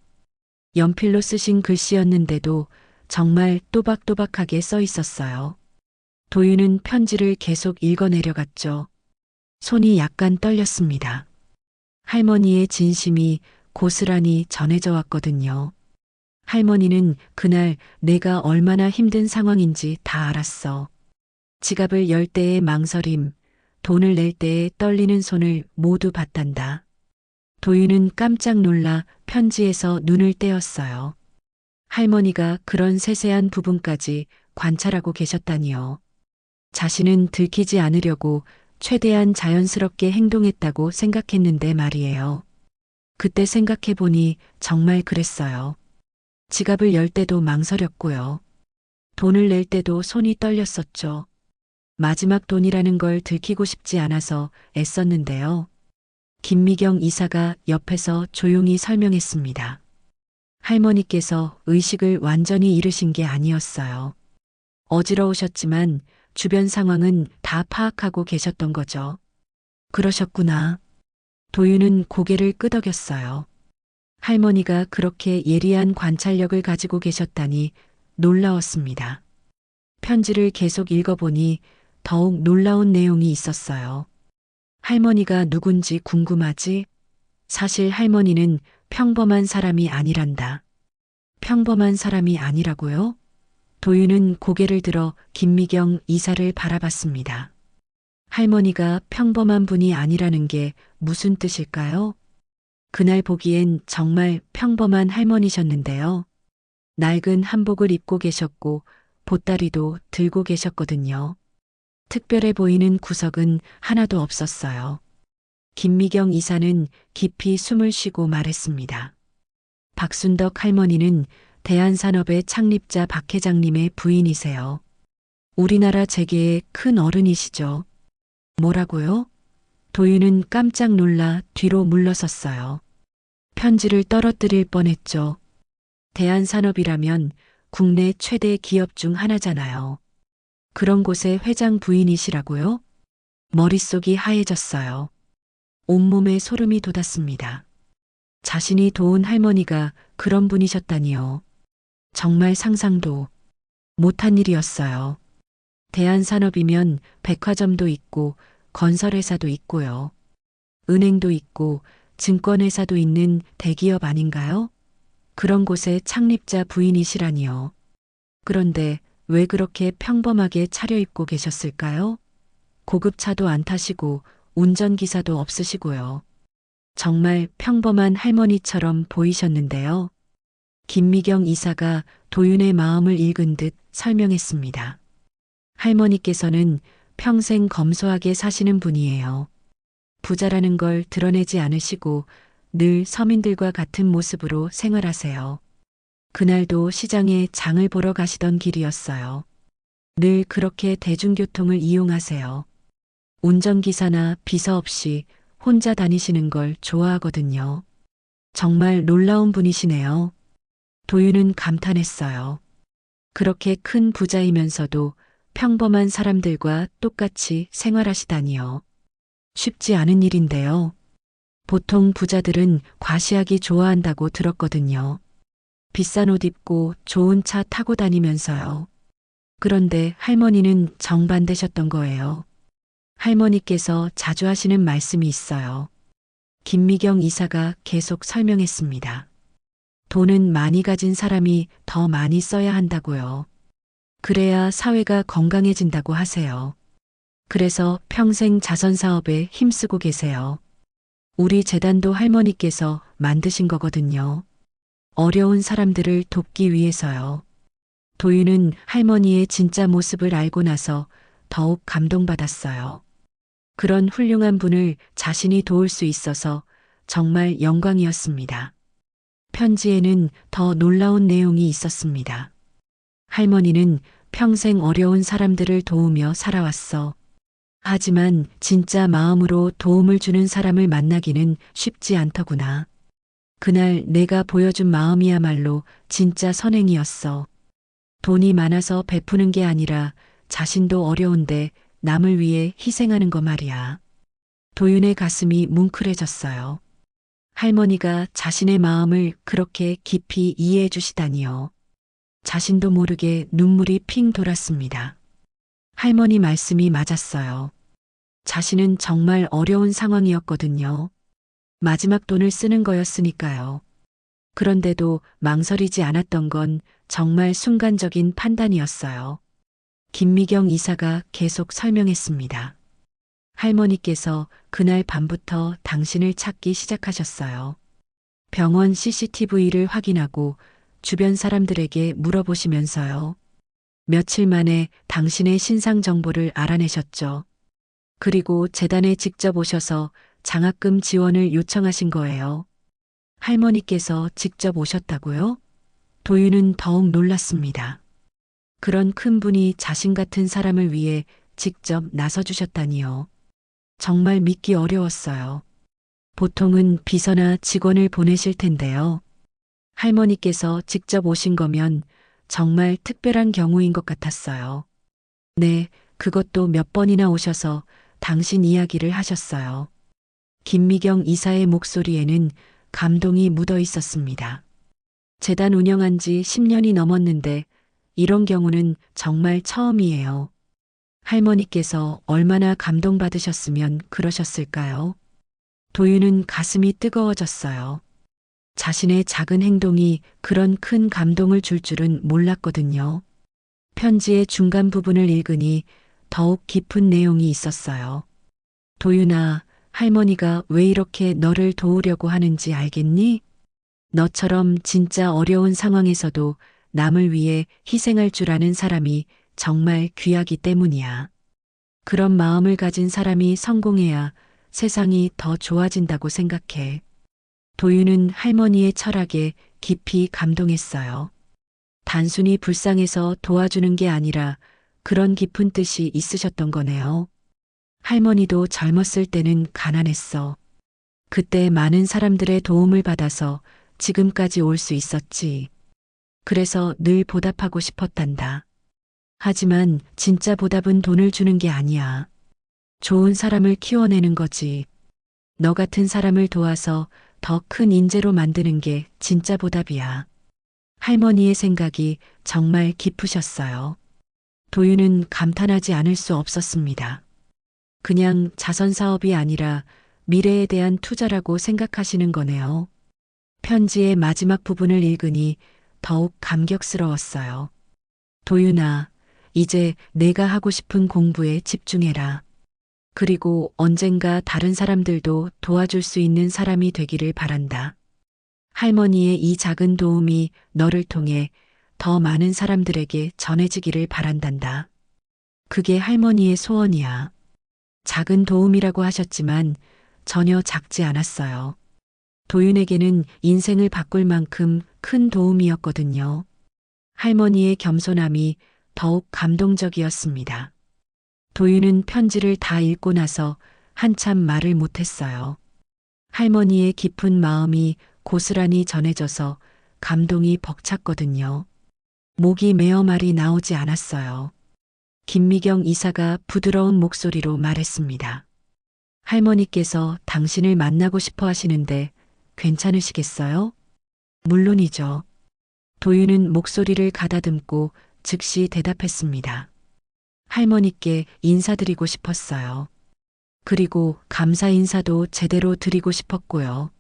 연필로 쓰신 글씨였는데도 정말 또박또박하게 써 있었어요. 도윤은 편지를 계속 읽어내려갔죠. 손이 약간 떨렸습니다. 할머니의 진심이 고스란히 전해져 왔거든요. 할머니는 그날 내가 얼마나 힘든 상황인지 다 알았어. 지갑을 열 때의 망설임, 돈을 낼 때의 떨리는 손을 모두 봤단다. 도윤은 깜짝 놀라 편지에서 눈을 떼었어요. 할머니가 그런 세세한 부분까지 관찰하고 계셨다니요. 자신은 들키지 않으려고 최대한 자연스럽게 행동했다고 생각했는데 말이에요. 그때 생각해보니 정말 그랬어요. 지갑을 열 때도 망설였고요. 돈을 낼 때도 손이 떨렸었죠. 마지막 돈이라는 걸 들키고 싶지 않아서 애썼는데요. 김미경 이사가 옆에서 조용히 설명했습니다. 할머니께서 의식을 완전히 잃으신 게 아니었어요. 어지러우셨지만 주변 상황은 다 파악하고 계셨던 거죠. 그러셨구나. 도윤은 고개를 끄덕였어요. 할머니가 그렇게 예리한 관찰력을 가지고 계셨다니 놀라웠습니다. 편지를 계속 읽어보니 더욱 놀라운 내용이 있었어요. 할머니가 누군지 궁금하지? 사실 할머니는 평범한 사람이 아니란다. 평범한 사람이 아니라고요? 도윤은 고개를 들어 김미경 이사를 바라봤습니다. 할머니가 평범한 분이 아니라는 게 무슨 뜻일까요? 그날 보기엔 정말 평범한 할머니셨는데요. 낡은 한복을 입고 계셨고 보따리도 들고 계셨거든요. 특별해 보이는 구석은 하나도 없었어요. 김미경 이사는 깊이 숨을 쉬고 말했습니다. 박순덕 할머니는 대한산업의 창립자 박 회장님의 부인이세요. 우리나라 재계의 큰 어른이시죠. 뭐라고요? 도윤은 깜짝 놀라 뒤로 물러섰어요. 편지를 떨어뜨릴 뻔했죠. 대한산업이라면 국내 최대 기업 중 하나잖아요. 그런 곳의 회장 부인이시라고요? 머릿속이 하얘졌어요. 온몸에 소름이 돋았습니다. 자신이 도운 할머니가 그런 분이셨다니요. 정말 상상도 못한 일이었어요. 대한산업이면 백화점도 있고 건설회사도 있고요. 은행도 있고 증권회사도 있는 대기업 아닌가요? 그런 곳의 창립자 부인이시라니요. 그런데 왜 그렇게 평범하게 차려입고 계셨을까요? 고급차도 안 타시고 운전기사도 없으시고요. 정말 평범한 할머니처럼 보이셨는데요. 김미경 이사가 도윤의 마음을 읽은 듯 설명했습니다. 할머니께서는 평생 검소하게 사시는 분이에요. 부자라는 걸 드러내지 않으시고 늘 서민들과 같은 모습으로 생활하세요. 그날도 시장에 장을 보러 가시던 길이었어요. 늘 그렇게 대중교통을 이용하세요. 운전기사나 비서 없이 혼자 다니시는 걸 좋아하거든요. 정말 놀라운 분이시네요. 도윤은 감탄했어요. 그렇게 큰 부자이면서도 평범한 사람들과 똑같이 생활하시다니요. 쉽지 않은 일인데요. 보통 부자들은 과시하기 좋아한다고 들었거든요. 비싼 옷 입고 좋은 차 타고 다니면서요. 그런데 할머니는 정반대셨던 거예요. 할머니께서 자주 하시는 말씀이 있어요. 김미경 이사가 계속 설명했습니다. 돈은 많이 가진 사람이 더 많이 써야 한다고요. 그래야 사회가 건강해진다고 하세요. 그래서 평생 자선 사업에 힘쓰고 계세요. 우리 재단도 할머니께서 만드신 거거든요. 어려운 사람들을 돕기 위해서요. 도윤은 할머니의 진짜 모습을 알고 나서 더욱 감동받았어요. 그런 훌륭한 분을 자신이 도울 수 있어서 정말 영광이었습니다. 편지에는 더 놀라운 내용이 있었습니다. 할머니는 평생 어려운 사람들을 도우며 살아왔어. 하지만 진짜 마음으로 도움을 주는 사람을 만나기는 쉽지 않더구나. 그날 내가 보여준 마음이야말로 진짜 선행이었어. 돈이 많아서 베푸는 게 아니라 자신도 어려운데 남을 위해 희생하는 거 말이야. 도윤의 가슴이 뭉클해졌어요. 할머니가 자신의 마음을 그렇게 깊이 이해해 주시다니요. 자신도 모르게 눈물이 핑 돌았습니다. 할머니 말씀이 맞았어요. 자신은 정말 어려운 상황이었거든요. 마지막 돈을 쓰는 거였으니까요. 그런데도 망설이지 않았던 건 정말 순간적인 판단이었어요. 김미경 이사가 계속 설명했습니다. 할머니께서 그날 밤부터 당신을 찾기 시작하셨어요. 병원 CCTV를 확인하고 주변 사람들에게 물어보시면서요. 며칠 만에 당신의 신상 정보를 알아내셨죠. 그리고 재단에 직접 오셔서 장학금 지원을 요청하신 거예요. 할머니께서 직접 오셨다고요? 도윤은 더욱 놀랐습니다. 그런 큰 분이 자신 같은 사람을 위해 직접 나서주셨다니요. 정말 믿기 어려웠어요. 보통은 비서나 직원을 보내실 텐데요. 할머니께서 직접 오신 거면 정말 특별한 경우인 것 같았어요. 네, 그것도 몇 번이나 오셔서 당신 이야기를 하셨어요. 김미경 이사의 목소리에는 감동이 묻어 있었습니다. 재단 운영한 지 10년이 넘었는데 이런 경우는 정말 처음이에요. 할머니께서 얼마나 감동받으셨으면 그러셨을까요? 도윤은 가슴이 뜨거워졌어요. 자신의 작은 행동이 그런 큰 감동을 줄 줄은 몰랐거든요. 편지의 중간 부분을 읽으니 더욱 깊은 내용이 있었어요. 도윤아, 할머니가 왜 이렇게 너를 도우려고 하는지 알겠니? 너처럼 진짜 어려운 상황에서도 남을 위해 희생할 줄 아는 사람이 정말 귀하기 때문이야. 그런 마음을 가진 사람이 성공해야 세상이 더 좋아진다고 생각해. 도윤은 할머니의 철학에 깊이 감동했어요. 단순히 불쌍해서 도와주는 게 아니라 그런 깊은 뜻이 있으셨던 거네요. 할머니도 젊었을 때는 가난했어. 그때 많은 사람들의 도움을 받아서 지금까지 올 수 있었지. 그래서 늘 보답하고 싶었단다. 하지만 진짜 보답은 돈을 주는 게 아니야. 좋은 사람을 키워내는 거지. 너 같은 사람을 도와서 더 큰 인재로 만드는 게 진짜 보답이야. 할머니의 생각이 정말 깊으셨어요. 도윤은 감탄하지 않을 수 없었습니다. 그냥 자선 사업이 아니라 미래에 대한 투자라고 생각하시는 거네요. 편지의 마지막 부분을 읽으니 더욱 감격스러웠어요. 도윤아, 이제 내가 하고 싶은 공부에 집중해라. 그리고 언젠가 다른 사람들도 도와줄 수 있는 사람이 되기를 바란다. 할머니의 이 작은 도움이 너를 통해 더 많은 사람들에게 전해지기를 바란단다. 그게 할머니의 소원이야. 작은 도움이라고 하셨지만 전혀 작지 않았어요. 도윤에게는 인생을 바꿀 만큼 큰 도움이었거든요. 할머니의 겸손함이 더욱 감동적이었습니다. 도윤은 편지를 다 읽고 나서 한참 말을 못했어요. 할머니의 깊은 마음이 고스란히 전해져서 감동이 벅찼거든요. 목이 메어 말이 나오지 않았어요. 김미경 이사가 부드러운 목소리로 말했습니다. 할머니께서 당신을 만나고 싶어 하시는데 괜찮으시겠어요? 물론이죠. 도윤은 목소리를 가다듬고 즉시 대답했습니다. 할머니께 인사드리고 싶었어요. 그리고 감사 인사도 제대로 드리고 싶었고요.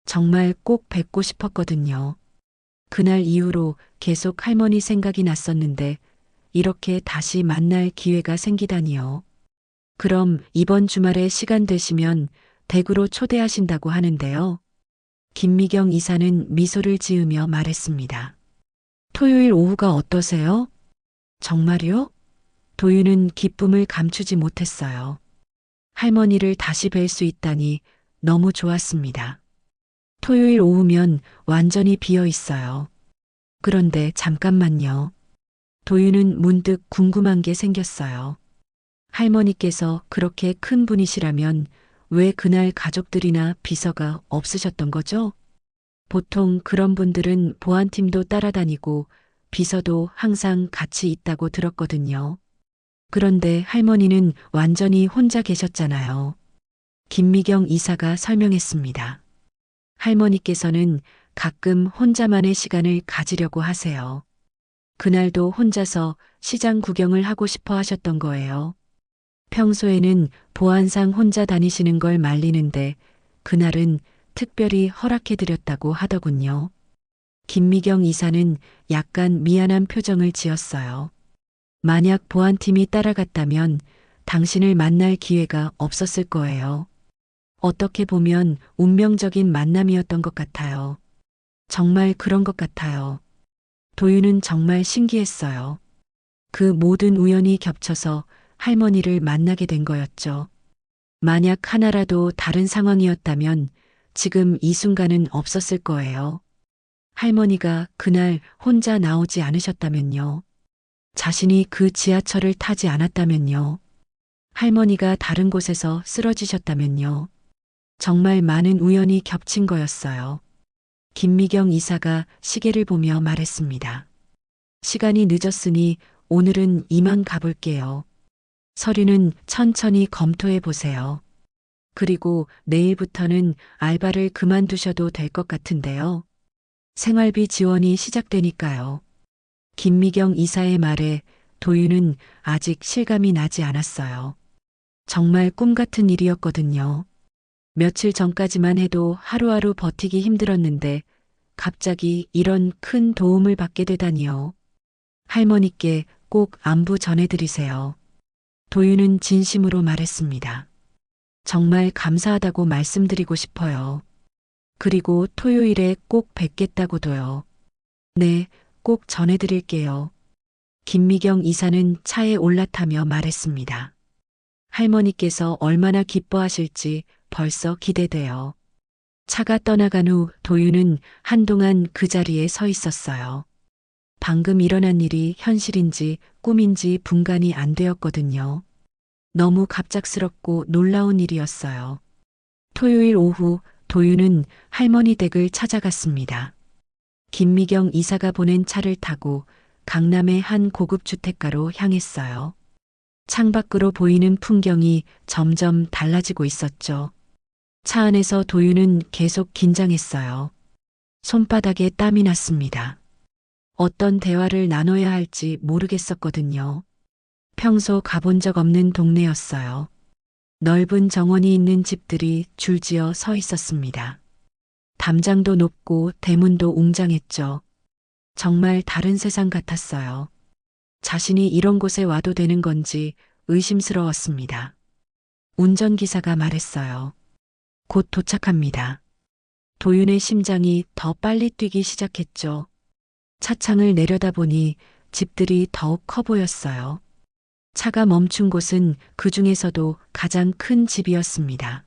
정말 꼭 뵙고 싶었거든요. 그날 이후로 계속 할머니 생각이 났었는데 이렇게 다시 만날 기회가 생기다니요. 그럼 이번 주말에 시간 되시면 댁으로 초대하신다고 하는데요. 김미경 이사는 미소를 지으며 말했습니다. 토요일 오후가 어떠세요? 정말요? 도윤은 기쁨을 감추지 못했어요. 할머니를 다시 뵐 수 있다니 너무 좋았습니다. 토요일 오후면 완전히 비어 있어요. 그런데 잠깐만요. 도윤은 문득 궁금한 게 생겼어요. 할머니께서 그렇게 큰 분이시라면 왜 그날 가족들이나 비서가 없으셨던 거죠? 보통 그런 분들은 보안팀도 따라다니고 비서도 항상 같이 있다고 들었거든요. 그런데 할머니는 완전히 혼자 계셨잖아요. 김미경 이사가 설명했습니다. 할머니께서는 가끔 혼자만의 시간을 가지려고 하세요. 그날도 혼자서 시장 구경을 하고 싶어 하셨던 거예요. 평소에는 보안상 혼자 다니시는 걸 말리는데 그날은 특별히 허락해드렸다고 하더군요. 김미경 이사는 약간 미안한 표정을 지었어요. 만약 보안팀이 따라갔다면 당신을 만날 기회가 없었을 거예요. 어떻게 보면 운명적인 만남이었던 것 같아요. 정말 그런 것 같아요. 도윤은 정말 신기했어요. 그 모든 우연이 겹쳐서 할머니를 만나게 된 거였죠. 만약 하나라도 다른 상황이었다면 지금 이 순간은 없었을 거예요. 할머니가 그날 혼자 나오지 않으셨다면요. 자신이 그 지하철을 타지 않았다면요. 할머니가 다른 곳에서 쓰러지셨다면요. 정말 많은 우연이 겹친 거였어요. 김미경 이사가 시계를 보며 말했습니다. 시간이 늦었으니 오늘은 이만 가볼게요. 서류는 천천히 검토해 보세요. 그리고 내일부터는 알바를 그만두셔도 될 것 같은데요. 생활비 지원이 시작되니까요. 김미경 이사의 말에 도윤은 아직 실감이 나지 않았어요. 정말 꿈 같은 일이었거든요. 며칠 전까지만 해도 하루하루 버티기 힘들었는데 갑자기 이런 큰 도움을 받게 되다니요. 할머니께 꼭 안부 전해드리세요. 도윤은 진심으로 말했습니다. 정말 감사하다고 말씀드리고 싶어요. 그리고 토요일에 꼭 뵙겠다고도요. 네, 꼭 전해드릴게요. 김미경 이사는 차에 올라타며 말했습니다. 할머니께서 얼마나 기뻐하실지 벌써 기대돼요. 차가 떠나간 후 도윤은 한동안 그 자리에 서 있었어요. 방금 일어난 일이 현실인지 꿈인지 분간이 안 되었거든요. 너무 갑작스럽고 놀라운 일이었어요. 토요일 오후 도윤은 할머니 댁을 찾아갔습니다. 김미경 이사가 보낸 차를 타고 강남의 한 고급 주택가로 향했어요. 창밖으로 보이는 풍경이 점점 달라지고 있었죠. 차 안에서 도윤은 계속 긴장했어요. 손바닥에 땀이 났습니다. 어떤 대화를 나눠야 할지 모르겠었거든요. 평소 가본 적 없는 동네였어요. 넓은 정원이 있는 집들이 줄지어 서 있었습니다. 담장도 높고 대문도 웅장했죠. 정말 다른 세상 같았어요. 자신이 이런 곳에 와도 되는 건지 의심스러웠습니다. 운전기사가 말했어요. 곧 도착합니다. 도윤의 심장이 더 빨리 뛰기 시작했죠. 차창을 내려다보니 집들이 더욱 커 보였어요. 차가 멈춘 곳은 그 중에서도 가장 큰 집이었습니다.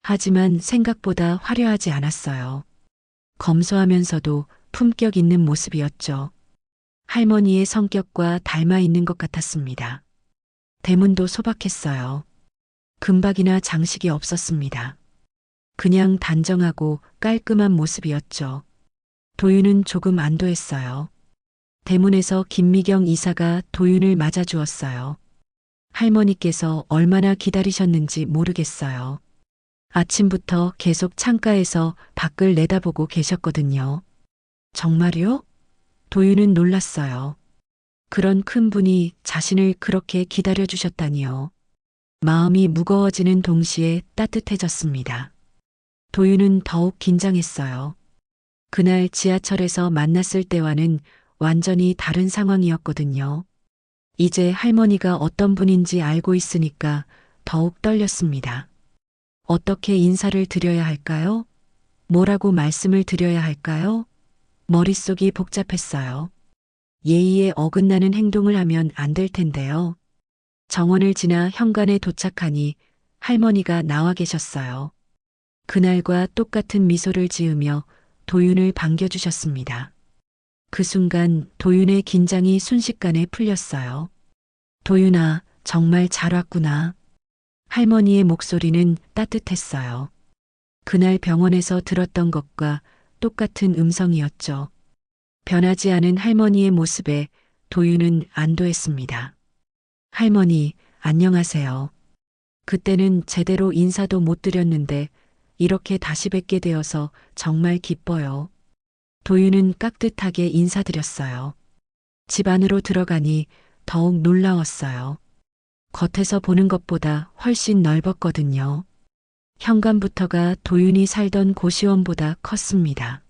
하지만 생각보다 화려하지 않았어요. 검소하면서도 품격 있는 모습이었죠. 할머니의 성격과 닮아 있는 것 같았습니다. 대문도 소박했어요. 금박이나 장식이 없었습니다. 그냥 단정하고 깔끔한 모습이었죠. 도윤은 조금 안도했어요. 대문에서 김미경 이사가 도윤을 맞아주었어요. 할머니께서 얼마나 기다리셨는지 모르겠어요. 아침부터 계속 창가에서 밖을 내다보고 계셨거든요. 정말요? 도윤은 놀랐어요. 그런 큰 분이 자신을 그렇게 기다려주셨다니요. 마음이 무거워지는 동시에 따뜻해졌습니다. 도윤은 더욱 긴장했어요. 그날 지하철에서 만났을 때와는 완전히 다른 상황이었거든요. 이제 할머니가 어떤 분인지 알고 있으니까 더욱 떨렸습니다. 어떻게 인사를 드려야 할까요? 뭐라고 말씀을 드려야 할까요? 머릿속이 복잡했어요. 예의에 어긋나는 행동을 하면 안 될 텐데요. 정원을 지나 현관에 도착하니 할머니가 나와 계셨어요. 그날과 똑같은 미소를 지으며 도윤을 반겨주셨습니다. 그 순간 도윤의 긴장이 순식간에 풀렸어요. 도윤아, 정말 잘 왔구나. 할머니의 목소리는 따뜻했어요. 그날 병원에서 들었던 것과 똑같은 음성이었죠. 변하지 않은 할머니의 모습에 도윤은 안도했습니다. 할머니, 안녕하세요. 그때는 제대로 인사도 못 드렸는데 이렇게 다시 뵙게 되어서 정말 기뻐요. 도윤은 깍듯하게 인사드렸어요. 집 안으로 들어가니 더욱 놀라웠어요. 겉에서 보는 것보다 훨씬 넓었거든요. 현관부터가 도윤이 살던 고시원보다 컸습니다.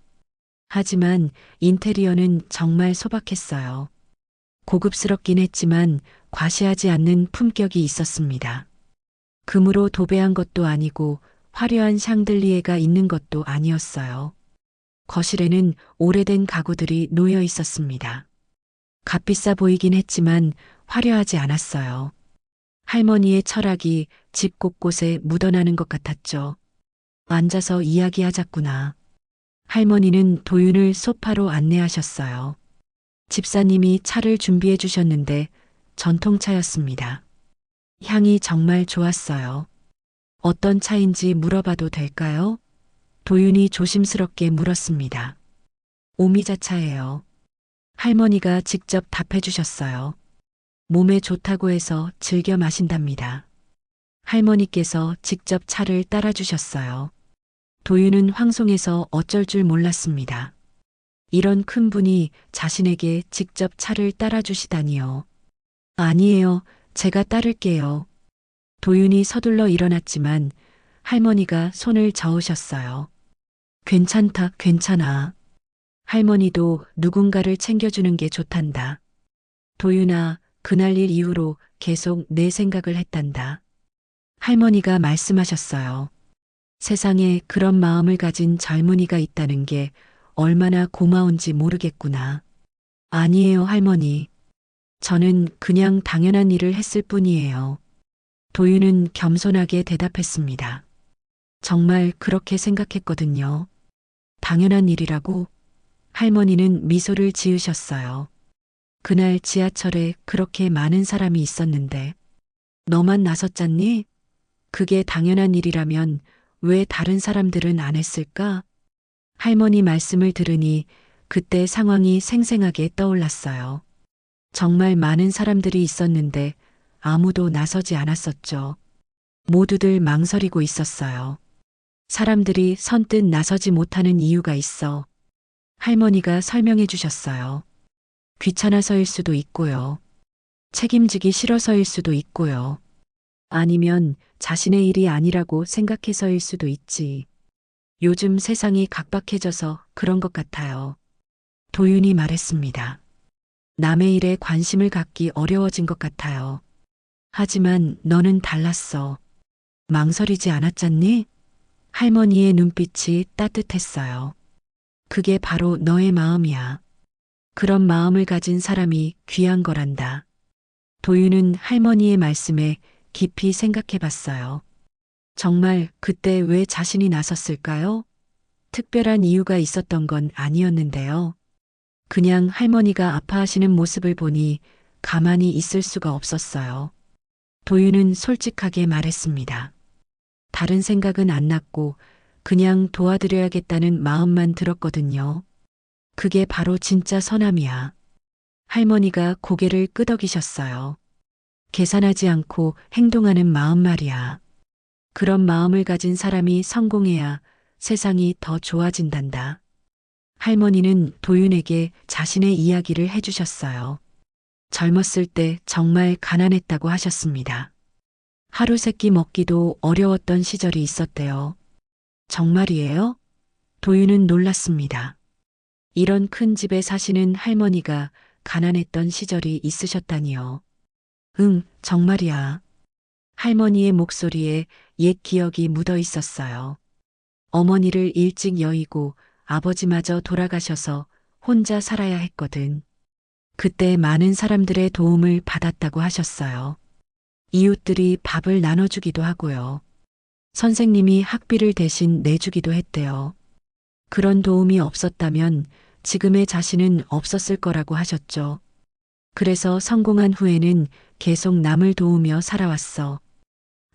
하지만 인테리어는 정말 소박했어요. 고급스럽긴 했지만 과시하지 않는 품격이 있었습니다. 금으로 도배한 것도 아니고 화려한 샹들리에가 있는 것도 아니었어요. 거실에는 오래된 가구들이 놓여 있었습니다. 값비싸 보이긴 했지만 화려하지 않았어요. 할머니의 철학이 집 곳곳에 묻어나는 것 같았죠. 앉아서 이야기하자꾸나. 할머니는 도윤을 소파로 안내하셨어요. 집사님이 차를 준비해 주셨는데 전통차였습니다. 향이 정말 좋았어요. 어떤 차인지 물어봐도 될까요? 도윤이 조심스럽게 물었습니다. 오미자차예요. 할머니가 직접 답해 주셨어요. 몸에 좋다고 해서 즐겨 마신답니다. 할머니께서 직접 차를 따라 주셨어요. 도윤은 황송해서 어쩔 줄 몰랐습니다. 이런 큰 분이 자신에게 직접 차를 따라 주시다니요. 아니에요. 제가 따를게요. 도윤이 서둘러 일어났지만 할머니가 손을 저으셨어요. 괜찮다, 괜찮아. 할머니도 누군가를 챙겨주는 게 좋단다. 도윤아, 그날 일 이후로 계속 내 생각을 했단다. 할머니가 말씀하셨어요. 세상에 그런 마음을 가진 젊은이가 있다는 게 얼마나 고마운지 모르겠구나. 아니에요, 할머니. 저는 그냥 당연한 일을 했을 뿐이에요. 도윤은 겸손하게 대답했습니다. 정말 그렇게 생각했거든요. 당연한 일이라고? 할머니는 미소를 지으셨어요. 그날 지하철에 그렇게 많은 사람이 있었는데 너만 나섰잖니? 그게 당연한 일이라면 왜 다른 사람들은 안 했을까? 할머니 말씀을 들으니 그때 상황이 생생하게 떠올랐어요. 정말 많은 사람들이 있었는데 아무도 나서지 않았었죠. 모두들 망설이고 있었어요. 사람들이 선뜻 나서지 못하는 이유가 있어. 할머니가 설명해 주셨어요. 귀찮아서일 수도 있고요. 책임지기 싫어서일 수도 있고요. 아니면 자신의 일이 아니라고 생각해서일 수도 있지. 요즘 세상이 각박해져서 그런 것 같아요. 도윤이 말했습니다. 남의 일에 관심을 갖기 어려워진 것 같아요. 하지만 너는 달랐어. 망설이지 않았잖니? 할머니의 눈빛이 따뜻했어요. 그게 바로 너의 마음이야. 그런 마음을 가진 사람이 귀한 거란다. 도윤은 할머니의 말씀에 깊이 생각해 봤어요. 정말 그때 왜 자신이 나섰을까요? 특별한 이유가 있었던 건 아니었는데요. 그냥 할머니가 아파하시는 모습을 보니 가만히 있을 수가 없었어요. 도윤은 솔직하게 말했습니다. 다른 생각은 안 났고 그냥 도와드려야겠다는 마음만 들었거든요. 그게 바로 진짜 선함이야. 할머니가 고개를 끄덕이셨어요. 계산하지 않고 행동하는 마음 말이야. 그런 마음을 가진 사람이 성공해야 세상이 더 좋아진단다. 할머니는 도윤에게 자신의 이야기를 해주셨어요. 젊었을 때 정말 가난했다고 하셨습니다. 하루 세끼 먹기도 어려웠던 시절이 있었대요. 정말이에요? 도윤은 놀랐습니다. 이런 큰 집에 사시는 할머니가 가난했던 시절이 있으셨다니요. 응, 정말이야. 할머니의 목소리에 옛 기억이 묻어 있었어요. 어머니를 일찍 여의고 아버지마저 돌아가셔서 혼자 살아야 했거든. 그때 많은 사람들의 도움을 받았다고 하셨어요. 이웃들이 밥을 나눠주기도 하고요. 선생님이 학비를 대신 내주기도 했대요. 그런 도움이 없었다면 지금의 자신은 없었을 거라고 하셨죠. 그래서 성공한 후에는 계속 남을 도우며 살아왔어.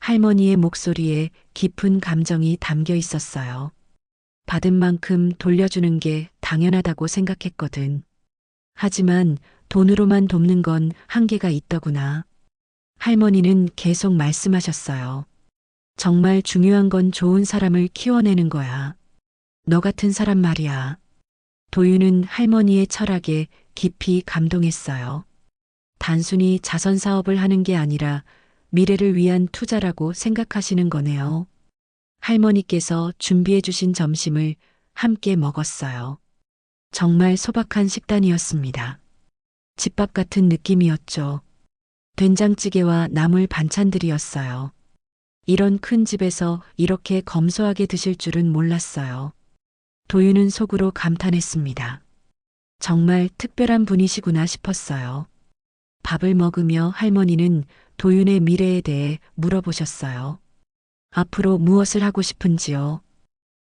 할머니의 목소리에 깊은 감정이 담겨 있었어요. 받은 만큼 돌려주는 게 당연하다고 생각했거든. 하지만 돈으로만 돕는 건 한계가 있더구나. 할머니는 계속 말씀하셨어요. 정말 중요한 건 좋은 사람을 키워내는 거야. 너 같은 사람 말이야. 도윤은 할머니의 철학에 깊이 감동했어요. 단순히 자선 사업을 하는 게 아니라 미래를 위한 투자라고 생각하시는 거네요. 할머니께서 준비해 주신 점심을 함께 먹었어요. 정말 소박한 식단이었습니다. 집밥 같은 느낌이었죠. 된장찌개와 나물 반찬들이었어요. 이런 큰 집에서 이렇게 검소하게 드실 줄은 몰랐어요. 도윤은 속으로 감탄했습니다. 정말 특별한 분이시구나 싶었어요. 밥을 먹으며 할머니는 도윤의 미래에 대해 물어보셨어요. 앞으로 무엇을 하고 싶은지요?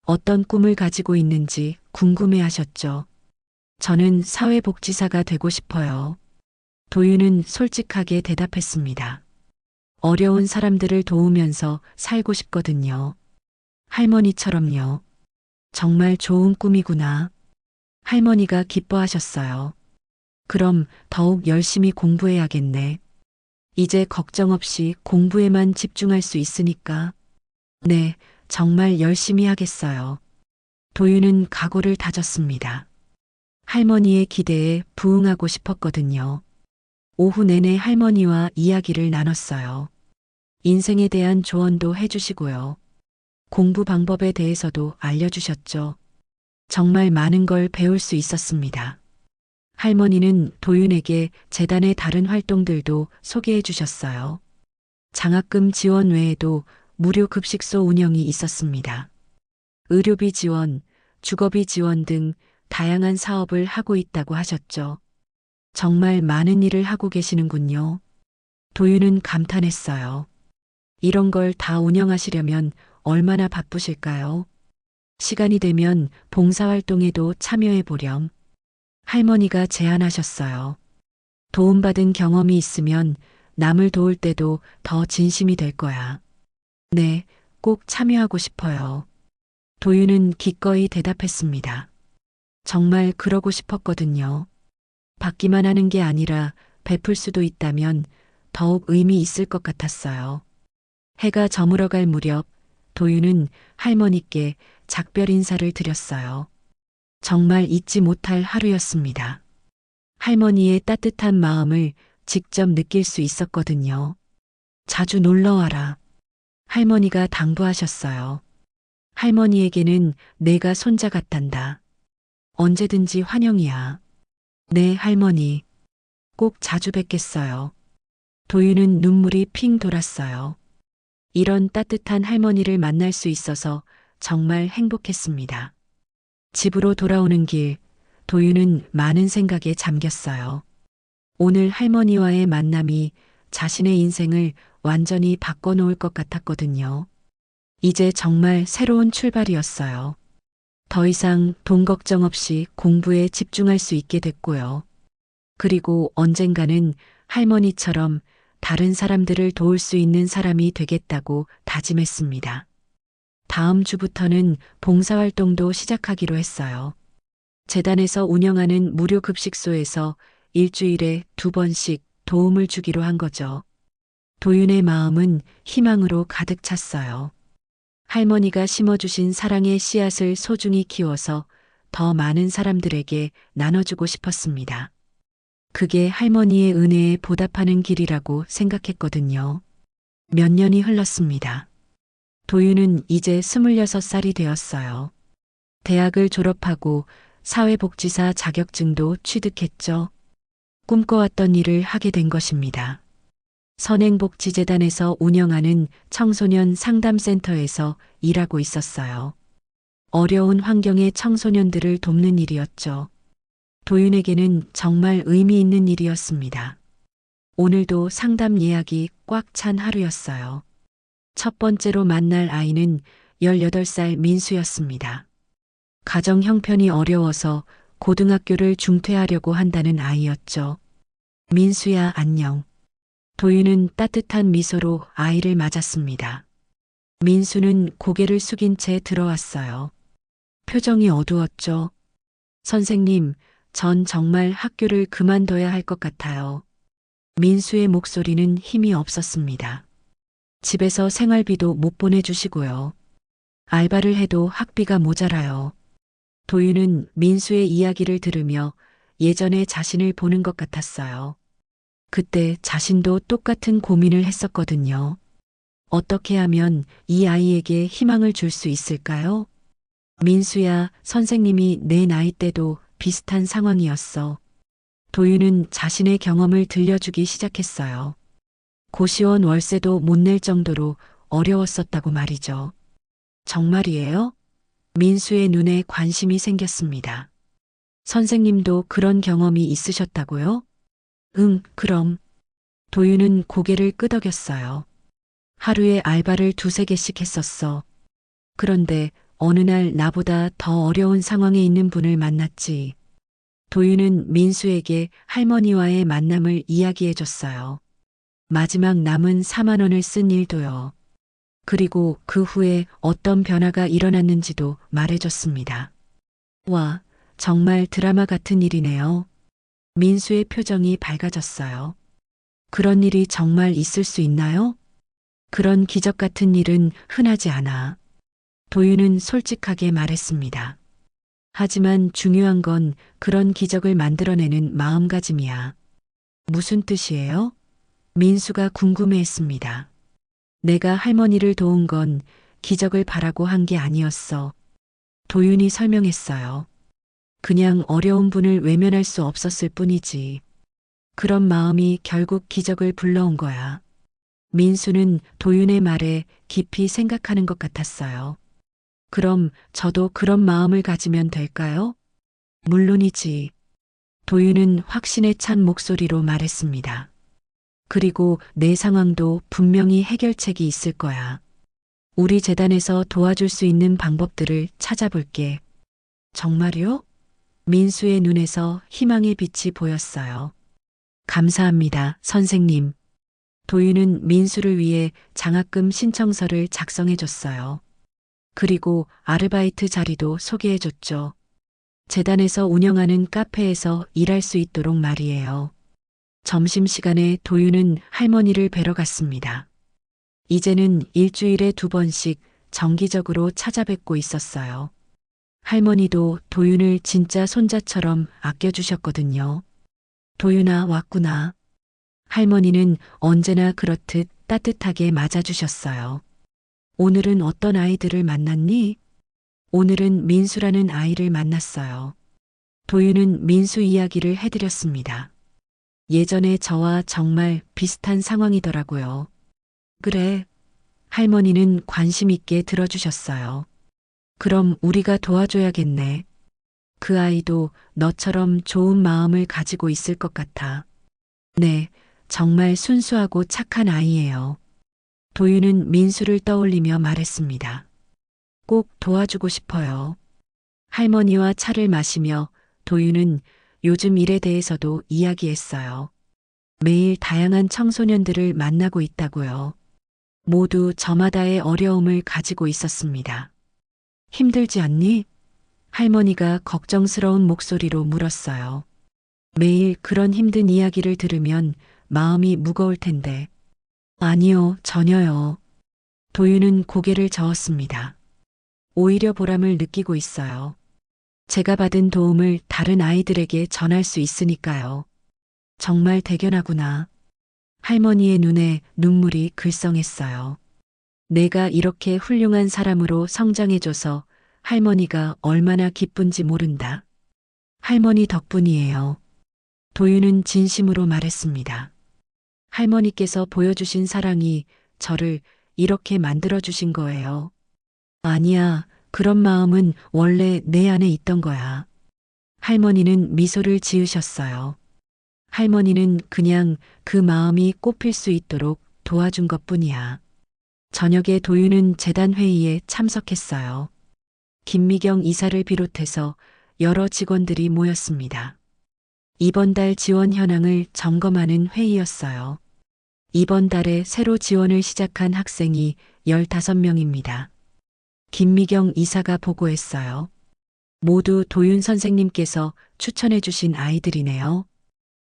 어떤 꿈을 가지고 있는지 궁금해 하셨죠. 저는 사회복지사가 되고 싶어요. 도윤은 솔직하게 대답했습니다. 어려운 사람들을 도우면서 살고 싶거든요. 할머니처럼요. 정말 좋은 꿈이구나. 할머니가 기뻐하셨어요. 그럼 더욱 열심히 공부해야겠네. 이제 걱정 없이 공부에만 집중할 수 있으니까. 네, 정말 열심히 하겠어요. 도윤은 각오를 다졌습니다. 할머니의 기대에 부응하고 싶었거든요. 오후 내내 할머니와 이야기를 나눴어요. 인생에 대한 조언도 해주시고요. 공부 방법에 대해서도 알려주셨죠. 정말 많은 걸 배울 수 있었습니다. 할머니는 도윤에게 재단의 다른 활동들도 소개해 주셨어요. 장학금 지원 외에도 무료 급식소 운영이 있었습니다. 의료비 지원, 주거비 지원 등 다양한 사업을 하고 있다고 하셨죠. 정말 많은 일을 하고 계시는군요. 도윤은 감탄했어요. 이런 걸 다 운영하시려면 얼마나 바쁘실까요? 시간이 되면 봉사활동에도 참여해 보렴. 할머니가 제안하셨어요. 도움받은 경험이 있으면 남을 도울 때도 더 진심이 될 거야. 네, 꼭 참여하고 싶어요. 도윤은 기꺼이 대답했습니다. 정말 그러고 싶었거든요. 받기만 하는 게 아니라 베풀 수도 있다면 더욱 의미 있을 것 같았어요. 해가 저물어갈 무렵 도윤은 할머니께 작별 인사를 드렸어요. 정말 잊지 못할 하루였습니다. 할머니의 따뜻한 마음을 직접 느낄 수 있었거든요. 자주 놀러 와라. 할머니가 당부하셨어요. 할머니에게는 내가 손자 같단다. 언제든지 환영이야. 네, 할머니. 꼭 자주 뵙겠어요. 도윤은 눈물이 핑 돌았어요. 이런 따뜻한 할머니를 만날 수 있어서 정말 행복했습니다. 집으로 돌아오는 길, 도윤은 많은 생각에 잠겼어요. 오늘 할머니와의 만남이 자신의 인생을 완전히 바꿔놓을 것 같았거든요. 이제 정말 새로운 출발이었어요. 더 이상 돈 걱정 없이 공부에 집중할 수 있게 됐고요. 그리고 언젠가는 할머니처럼 다른 사람들을 도울 수 있는 사람이 되겠다고 다짐했습니다. 다음 주부터는 봉사활동도 시작하기로 했어요. 재단에서 운영하는 무료 급식소에서 일주일에 2번씩 도움을 주기로 한 거죠. 도윤의 마음은 희망으로 가득 찼어요. 할머니가 심어주신 사랑의 씨앗을 소중히 키워서 더 많은 사람들에게 나눠주고 싶었습니다. 그게 할머니의 은혜에 보답하는 길이라고 생각했거든요. 몇 년이 흘렀습니다. 도윤은 이제 26살이 되었어요. 대학을 졸업하고 사회복지사 자격증도 취득했죠. 꿈꿔왔던 일을 하게 된 것입니다. 선행복지재단에서 운영하는 청소년 상담센터에서 일하고 있었어요. 어려운 환경의 청소년들을 돕는 일이었죠. 도윤에게는 정말 의미 있는 일이었습니다. 오늘도 상담 예약이 꽉 찬 하루였어요. 첫 번째로 만날 아이는 18살 민수였습니다. 가정 형편이 어려워서 고등학교를 중퇴하려고 한다는 아이였죠. 민수야, 안녕. 도윤은 따뜻한 미소로 아이를 맞았습니다. 민수는 고개를 숙인 채 들어왔어요. 표정이 어두웠죠. 선생님, 전 정말 학교를 그만둬야 할 것 같아요. 민수의 목소리는 힘이 없었습니다. 집에서 생활비도 못 보내주시고요. 알바를 해도 학비가 모자라요. 도윤은 민수의 이야기를 들으며 예전의 자신을 보는 것 같았어요. 그때 자신도 똑같은 고민을 했었거든요. 어떻게 하면 이 아이에게 희망을 줄 수 있을까요? 민수야, 선생님이 내 나이 때도 비슷한 상황이었어. 도윤은 자신의 경험을 들려주기 시작했어요. 고시원 월세도 못 낼 정도로 어려웠었다고 말이죠. 정말이에요? 민수의 눈에 관심이 생겼습니다. 선생님도 그런 경험이 있으셨다고요? 응, 그럼. 도윤은 고개를 끄덕였어요. 하루에 알바를 2~3개씩 했었어. 그런데 어느 날 나보다 더 어려운 상황에 있는 분을 만났지. 도윤은 민수에게 할머니와의 만남을 이야기해 줬어요. 마지막 남은 4만 원을 쓴 일도요. 그리고 그 후에 어떤 변화가 일어났는지도 말해줬습니다. 와, 정말 드라마 같은 일이네요. 민수의 표정이 밝아졌어요. 그런 일이 정말 있을 수 있나요? 그런 기적 같은 일은 흔하지 않아. 도윤은 솔직하게 말했습니다. 하지만 중요한 건 그런 기적을 만들어내는 마음가짐이야. 무슨 뜻이에요? 민수가 궁금해했습니다. 내가 할머니를 도운 건 기적을 바라고 한 게 아니었어. 도윤이 설명했어요. 그냥 어려운 분을 외면할 수 없었을 뿐이지. 그런 마음이 결국 기적을 불러온 거야. 민수는 도윤의 말에 깊이 생각하는 것 같았어요. 그럼 저도 그런 마음을 가지면 될까요? 물론이지. 도윤은 확신에 찬 목소리로 말했습니다. 그리고 내 상황도 분명히 해결책이 있을 거야. 우리 재단에서 도와줄 수 있는 방법들을 찾아볼게. 정말요? 민수의 눈에서 희망의 빛이 보였어요. 감사합니다, 선생님. 도윤은 민수를 위해 장학금 신청서를 작성해 줬어요. 그리고 아르바이트 자리도 소개해 줬죠. 재단에서 운영하는 카페에서 일할 수 있도록 말이에요. 점심시간에 도윤은 할머니를 뵈러 갔습니다. 이제는 일주일에 2번씩 정기적으로 찾아뵙고 있었어요. 할머니도 도윤을 진짜 손자처럼 아껴주셨거든요. 도윤아, 왔구나. 할머니는 언제나 그렇듯 따뜻하게 맞아주셨어요. 오늘은 어떤 아이들을 만났니? 오늘은 민수라는 아이를 만났어요. 도윤은 민수 이야기를 해드렸습니다. 예전에 저와 정말 비슷한 상황이더라고요. 그래. 할머니는 관심 있게 들어주셨어요. 그럼 우리가 도와줘야겠네. 그 아이도 너처럼 좋은 마음을 가지고 있을 것 같아. 네, 정말 순수하고 착한 아이예요. 도윤은 민수를 떠올리며 말했습니다. 꼭 도와주고 싶어요. 할머니와 차를 마시며 도윤은 요즘 일에 대해서도 이야기했어요. 매일 다양한 청소년들을 만나고 있다고요. 모두 저마다의 어려움을 가지고 있었습니다. 힘들지 않니? 할머니가 걱정스러운 목소리로 물었어요. 매일 그런 힘든 이야기를 들으면 마음이 무거울 텐데. 아니요, 전혀요. 도윤은 고개를 저었습니다. 오히려 보람을 느끼고 있어요. 제가 받은 도움을 다른 아이들에게 전할 수 있으니까요. 정말 대견하구나. 할머니의 눈에 눈물이 글썽했어요. 내가 이렇게 훌륭한 사람으로 성장해줘서 할머니가 얼마나 기쁜지 모른다. 할머니 덕분이에요. 도윤은 진심으로 말했습니다. 할머니께서 보여주신 사랑이 저를 이렇게 만들어주신 거예요. 아니야, 그런 마음은 원래 내 안에 있던 거야. 할머니는 미소를 지으셨어요. 할머니는 그냥 그 마음이 꽃필 수 있도록 도와준 것뿐이야. 저녁에 도윤은 재단 회의에 참석했어요. 김미경 이사를 비롯해서 여러 직원들이 모였습니다. 이번 달 지원 현황을 점검하는 회의였어요. 이번 달에 새로 지원을 시작한 학생이 15명입니다. 김미경 이사가 보고했어요. 모두 도윤 선생님께서 추천해 주신 아이들이네요.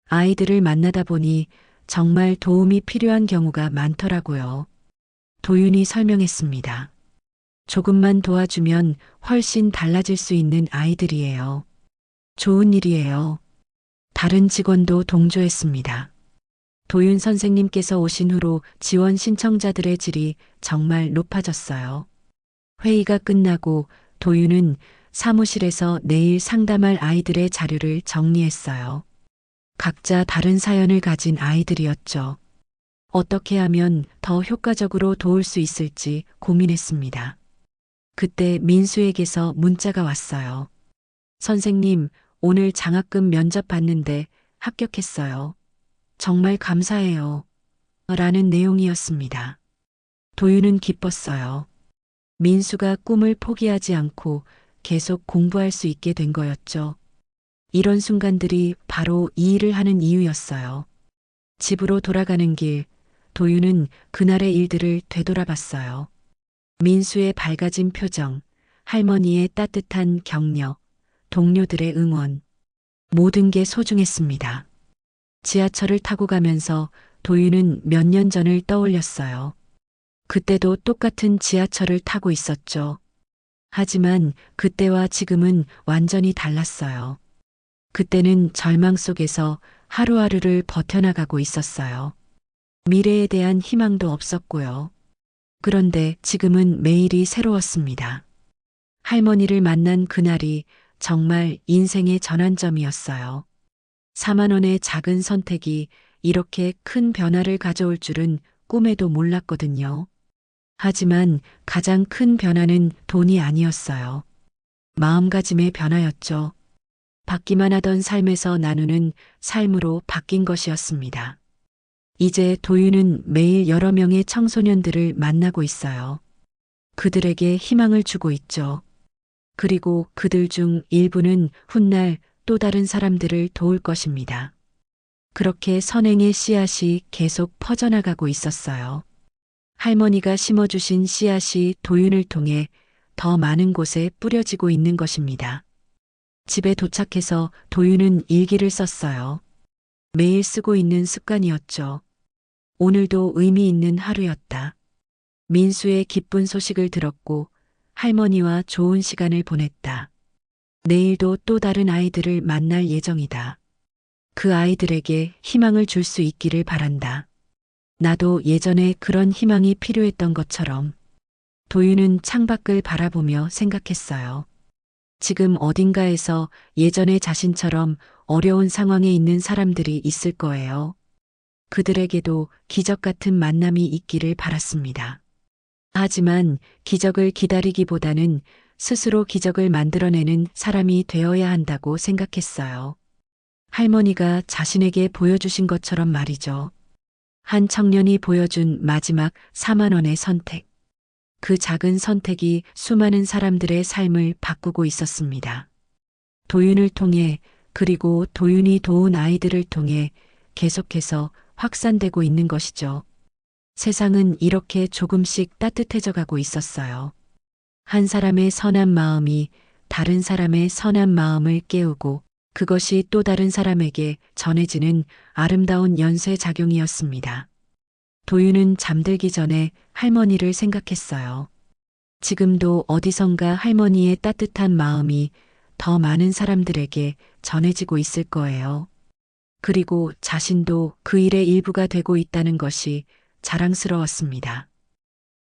아이들을 만나다 보니 정말 도움이 필요한 경우가 많더라고요. 도윤이 설명했습니다. 조금만 도와주면 훨씬 달라질 수 있는 아이들이에요. 좋은 일이에요. 다른 직원도 동조했습니다. 도윤 선생님께서 오신 후로 지원 신청자들의 질이 정말 높아졌어요. 회의가 끝나고 도윤은 사무실에서 내일 상담할 아이들의 자료를 정리했어요. 각자 다른 사연을 가진 아이들이었죠. 어떻게 하면 더 효과적으로 도울 수 있을지 고민했습니다. 그때 민수에게서 문자가 왔어요. 선생님, 오늘 장학금 면접 봤는데 합격했어요. 정말 감사해요. 라는 내용이었습니다. 도윤은 기뻤어요. 민수가 꿈을 포기하지 않고 계속 공부할 수 있게 된 거였죠. 이런 순간들이 바로 이 일을 하는 이유였어요. 집으로 돌아가는 길, 도윤은 그날의 일들을 되돌아봤어요. 민수의 밝아진 표정, 할머니의 따뜻한 격려, 동료들의 응원. 모든 게 소중했습니다. 지하철을 타고 가면서 도윤은 몇 년 전을 떠올렸어요. 그때도 똑같은 지하철을 타고 있었죠. 하지만 그때와 지금은 완전히 달랐어요. 그때는 절망 속에서 하루하루를 버텨나가고 있었어요. 미래에 대한 희망도 없었고요. 그런데 지금은 매일이 새로웠습니다. 할머니를 만난 그날이 정말 인생의 전환점이었어요. 4만 원의 작은 선택이 이렇게 큰 변화를 가져올 줄은 꿈에도 몰랐거든요. 하지만 가장 큰 변화는 돈이 아니었어요. 마음가짐의 변화였죠. 받기만 하던 삶에서 나누는 삶으로 바뀐 것이었습니다. 이제 도윤은 매일 여러 명의 청소년들을 만나고 있어요. 그들에게 희망을 주고 있죠. 그리고 그들 중 일부는 훗날 또 다른 사람들을 도울 것입니다. 그렇게 선행의 씨앗이 계속 퍼져나가고 있었어요. 할머니가 심어주신 씨앗이 도윤을 통해 더 많은 곳에 뿌려지고 있는 것입니다. 집에 도착해서 도윤은 일기를 썼어요. 매일 쓰고 있는 습관이었죠. 오늘도 의미 있는 하루였다. 민수의 기쁜 소식을 들었고 할머니와 좋은 시간을 보냈다. 내일도 또 다른 아이들을 만날 예정이다. 그 아이들에게 희망을 줄 수 있기를 바란다. 나도 예전에 그런 희망이 필요했던 것처럼. 도윤은 창밖을 바라보며 생각했어요. 지금 어딘가에서 예전의 자신처럼 어려운 상황에 있는 사람들이 있을 거예요. 그들에게도 기적 같은 만남이 있기를 바랐습니다. 하지만 기적을 기다리기보다는 스스로 기적을 만들어내는 사람이 되어야 한다고 생각했어요. 할머니가 자신에게 보여주신 것처럼 말이죠. 한 청년이 보여준 마지막 4만 원의 선택. 그 작은 선택이 수많은 사람들의 삶을 바꾸고 있었습니다. 도윤을 통해 그리고 도윤이 도운 아이들을 통해 계속해서 확산되고 있는 것이죠. 세상은 이렇게 조금씩 따뜻해져 가고 있었어요. 한 사람의 선한 마음이 다른 사람의 선한 마음을 깨우고 그것이 또 다른 사람에게 전해지는 아름다운 연쇄작용이었습니다. 도윤은 잠들기 전에 할머니를 생각했어요. 지금도 어디선가 할머니의 따뜻한 마음이 더 많은 사람들에게 전해지고 있을 거예요. 그리고 자신도 그 일의 일부가 되고 있다는 것이 자랑스러웠습니다.